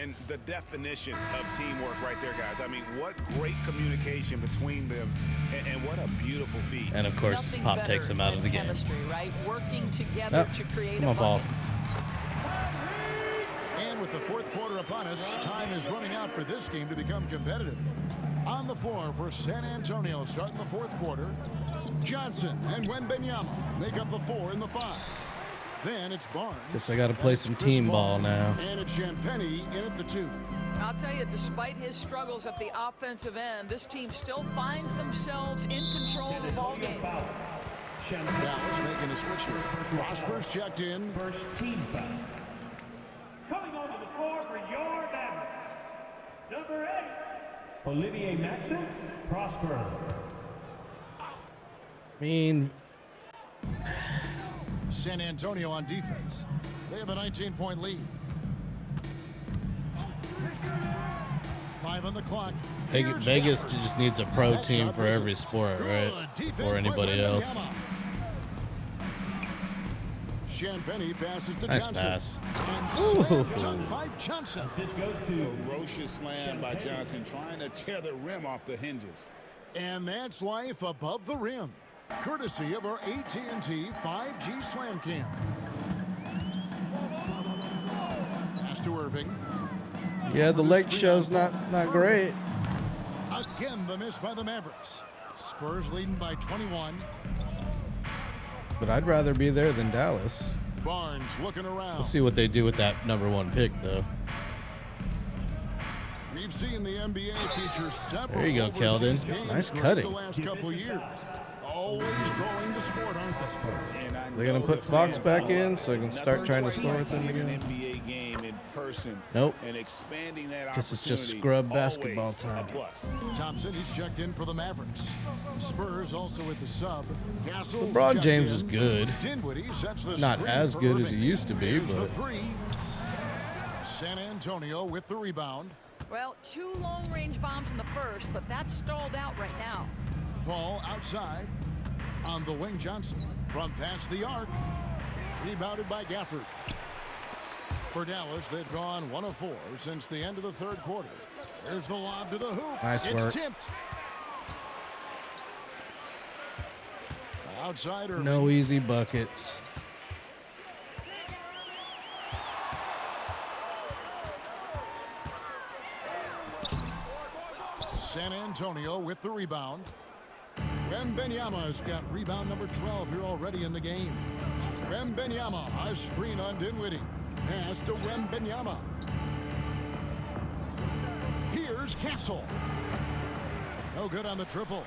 And the definition of teamwork right there, guys. I mean, what great communication between them, and what a beautiful feat. And of course, Nothing Pop better takes him out of the than game. chemistry, right? Working together Oh, to create come a on, Paul. bucket. And with the fourth quarter upon us, time is running out for this game to become competitive. On the floor for San Antonio, starting the fourth quarter, Johnson and Wembanyama make up the 4 and the 5. Then it's Barnes. Guess I got to play That's some Chris team ball Paul, now. And it's Champagny in at the 2. I'll tell you, despite his struggles at the offensive end, this team still finds themselves in control of the ball game. Dallas making a switch here. Prosper's checked in. First team foul. Coming onto the floor for your Mavericks. Number 8, Olivier Maxence, Prosper. I mean, San Antonio on defense. They have a 19-point lead. 5 on the clock. Vegas just needs a pro team for every sport, right? For anybody else. Champagny passes to Nice Johnson. pass. And Ooh. dunk by Johnson. This goes to Ferocious slam by Johnson, trying to tear the rim off the hinges. And that's life above the rim. Courtesy of our AT&T 5G Slam Cam. Pass to Irving. Yeah, the leg show's not great. Again, the miss by the Mavericks. Spurs leading by 21. But I'd rather be there than Dallas. Barnes looking around. We'll see what they do with that #1 pick, though. We've seen the NBA feature several. There you go, overseas Keldon. games Nice throughout cutting. The last couple years. Always growing the sport, aren't they? And I They're gonna know put the Fox fans back love in so I can start nothing trying to quite score like with them seeing an again. NBA game in person. Nope. And expanding that Guess it's just opportunity, scrub always basketball a time. plus. Thompson, he's checked in for the Mavericks. Spurs also with the sub. Castles LeBron checked James in. is good. Dinwiddie sets the Not screen as for good as he Irving. used to be, Here's the but 3. San Antonio with the rebound. Well, 2 long-range bombs in the first, but that's stalled out right now. Paul outside. On the wing, Johnson. From past the arc. Rebounded by Gafford. For Dallas, they've gone 1 of 4 since the end of the third quarter. There's the lob to the hoop. Nice it's work. tipped. Outside Irving. No easy buckets. San Antonio with the rebound. Wembanyama's got rebound number 12 here already in the game. Wembanyama, a screen on Dinwiddie. Pass to Wembanyama. Here's Castle. No good on the triple.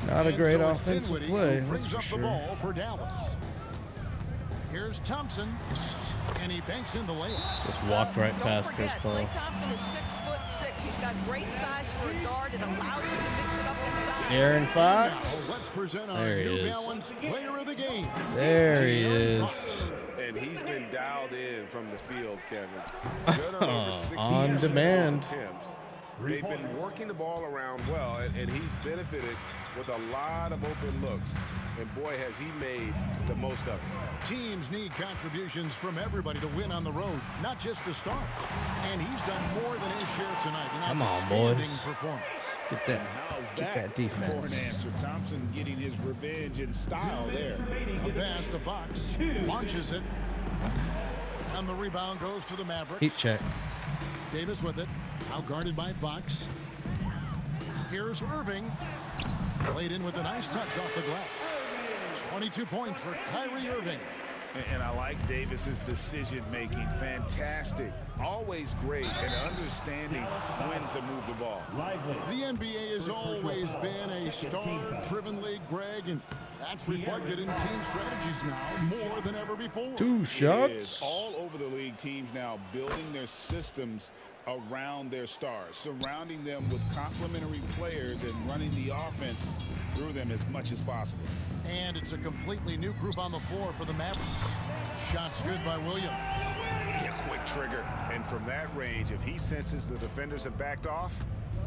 Not a And great so it's offensive Dinwiddie play, who that's brings for up sure. the ball for Dallas. Here's Thompson, and he banks in the layup. Just walked right Don't past forget, Chris Paul. Klay Thompson is 6'6". He's got great size for a guard. It allows him to mix it up inside. Aaron Now Fox. let's present our There he New is. Balance Player of the Game. There he De'Aaron is. Fox. And he's been dialed in from the field, Kevin. Good on over 60% On of demand. his attempts. They've been working the ball around well, and he's benefited with a lot of open looks. And boy, has he made the most of it. Teams need contributions from everybody to win on the road, not just the stars. And he's done more than his share tonight. An Come on, outstanding boys. Performance. Get that. How's Get that for an defense. answer? Thompson getting his revenge in style there. A pass to Fox. Launches it. And the rebound goes to the Mavericks. Heat check. Davis with it. Out guarded by Fox. Here's Irving. Played in with a nice touch off the glass. 22 points for Kyrie Irving. And I like Davis's decision making. Fantastic. Always great at understanding when to move the ball. The NBA has always been a star-driven league, Greg, and that's reflected in team strategies now more than ever before. Two It is shots. all over the league. Teams now building their systems around their stars, surrounding them with complementary players and running the offense through them as much as possible. And it's a completely new group on the floor for the Mavericks. Shots good by Williams. Yeah, quick trigger. And from that range, if he senses the defenders have backed off,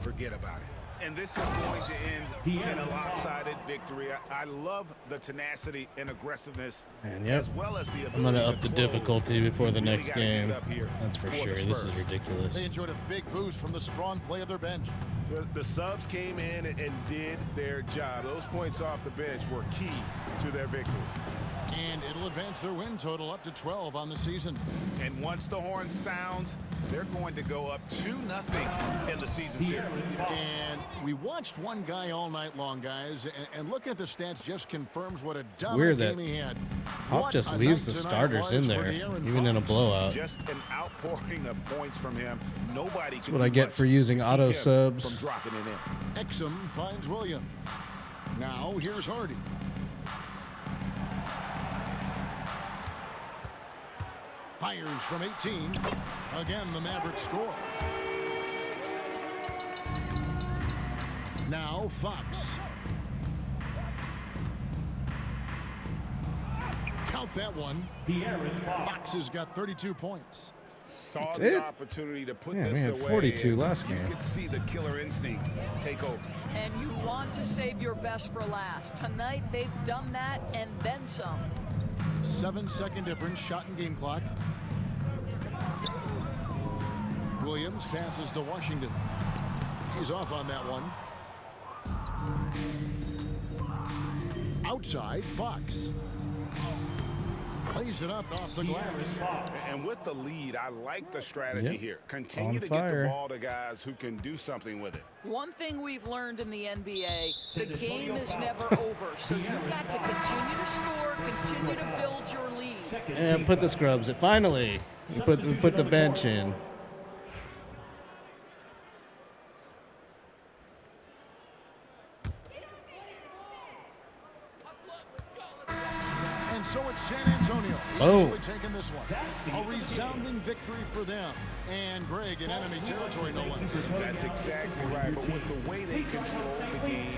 forget about it. And this is going to end in a lopsided victory. I love the tenacity and aggressiveness, And yep, as well as the I'm going to ability up the to close. difficulty before the Really next gotta get game. it up here That's for the sure. This is Spurs. ridiculous. They enjoyed a big boost from the strong play of their bench. The subs came in and did their job. Those points off the bench were key to their victory. And it'll advance their win total up to 12 on the season. And once the horn sounds, they're going to go up 2-0 in the season series. And we watched one guy all night long, guys, and looking at the stats just confirms what a weird dominant that game he had. Hawk What just a leaves night the tonight starters was in for there, De'Aaron even in a Fox. blowout. Just an outpouring of points from him. Nobody That's can what do I get much for using to keep auto him subs. from dropping it in. Exum finds Williams. Now here's Hardy. Fires from 18. Again, the Mavericks score. Now Fox. Count that one. Fox has got 32 points. Saw That's the it? opportunity to put Yeah, this we had away. 42 and last you game. could see the killer instinct take over. And you want to save your best for last. Tonight, they've done that and then some. 7-second difference, shot and game clock. Williams passes to Washington. He's off on that one. Outside, Fox. Plays it up off the glass. And with the lead, I like the strategy Yep. here. Continue On to fire. get the ball to guys who can do something with it. One thing we've learned in the NBA, the game is never over. So you've got to continue to score, continue to build your lead. And put the scrubs. It finally. We put the bench in. And so it's San Antonio. Oh. Easily taking this one. A resounding victory for them. And Greg in enemy territory, no less. That's exactly right. But with the way they controlled the game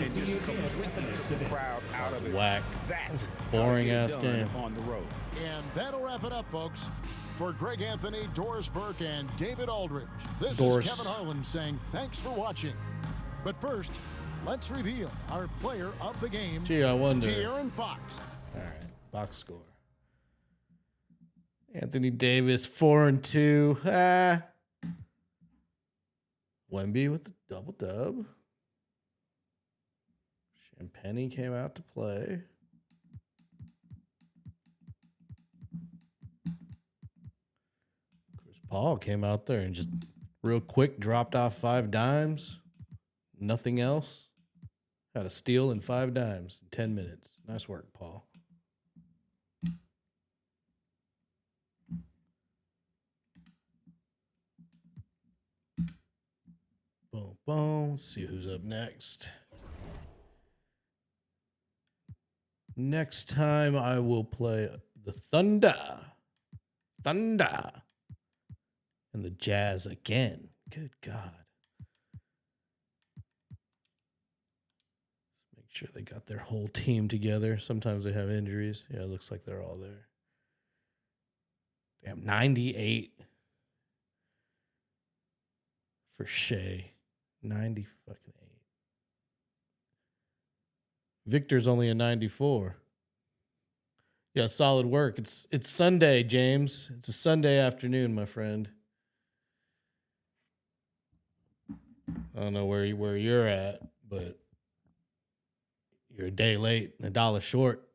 and just completely took the crowd out of it, Whack. that's Boring how it ass gets done game. on the road. And that'll wrap it up, folks. For Greg Anthony, Doris Burke, and David Aldridge, this Doris. is Kevin Harlan saying thanks for watching. But first, let's reveal our player of the game, Gee, I wonder. De'Aaron Fox. All right, box score. Anthony Davis, 4-2. Wemby with the double dub. And Penny came out to play. Chris Paul came out there and just real quick dropped off 5 dimes. Nothing else. Had a steal and 5 dimes in 10 minutes. Nice work, Paul. Boom, boom. Let's see who's up next. Next time I will play the Thunder. Thunder. And the Jazz again. Good God. Make sure they got their whole team together. Sometimes they have injuries. Yeah, it looks like they're all there. Damn, 98 for Shea. 90 fucking 8. Victor's only a 94. Yeah, solid work. It's Sunday, James. It's a Sunday afternoon, my friend. I don't know where you're at, but you're a day late and $1 short.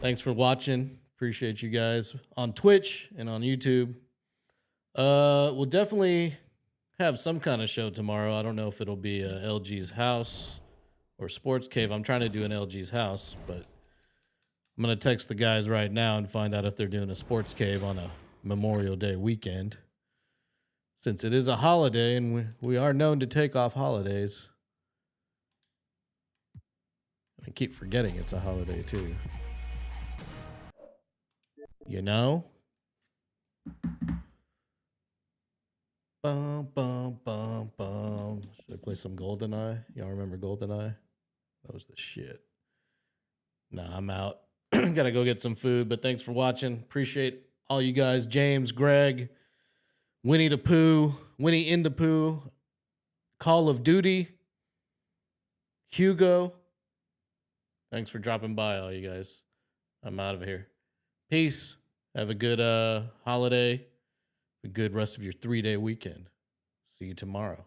Thanks for watching. Appreciate you guys on Twitch and on YouTube. We'll definitely have some kind of show tomorrow. I don't know if it'll be LG's house or Sports Cave. I'm trying to do an LG's house, but I'm going to text the guys right now and find out if they're doing a Sports Cave on a Memorial Day weekend. Since it is a holiday and we are known to take off holidays. I keep forgetting it's a holiday too. You know? Bum, bum, bum, bum. Should I play some GoldenEye? Y'all remember GoldenEye? That was the shit. Nah, I'm out. Gotta go get some food, but thanks for watching. Appreciate all you guys. James, Greg, Winnie the Pooh, Winnie in the Pooh, Call of Duty, Hugo. Thanks for dropping by, all you guys. I'm out of here. Peace. Have a good holiday. A good rest of your 3-day weekend. See you tomorrow.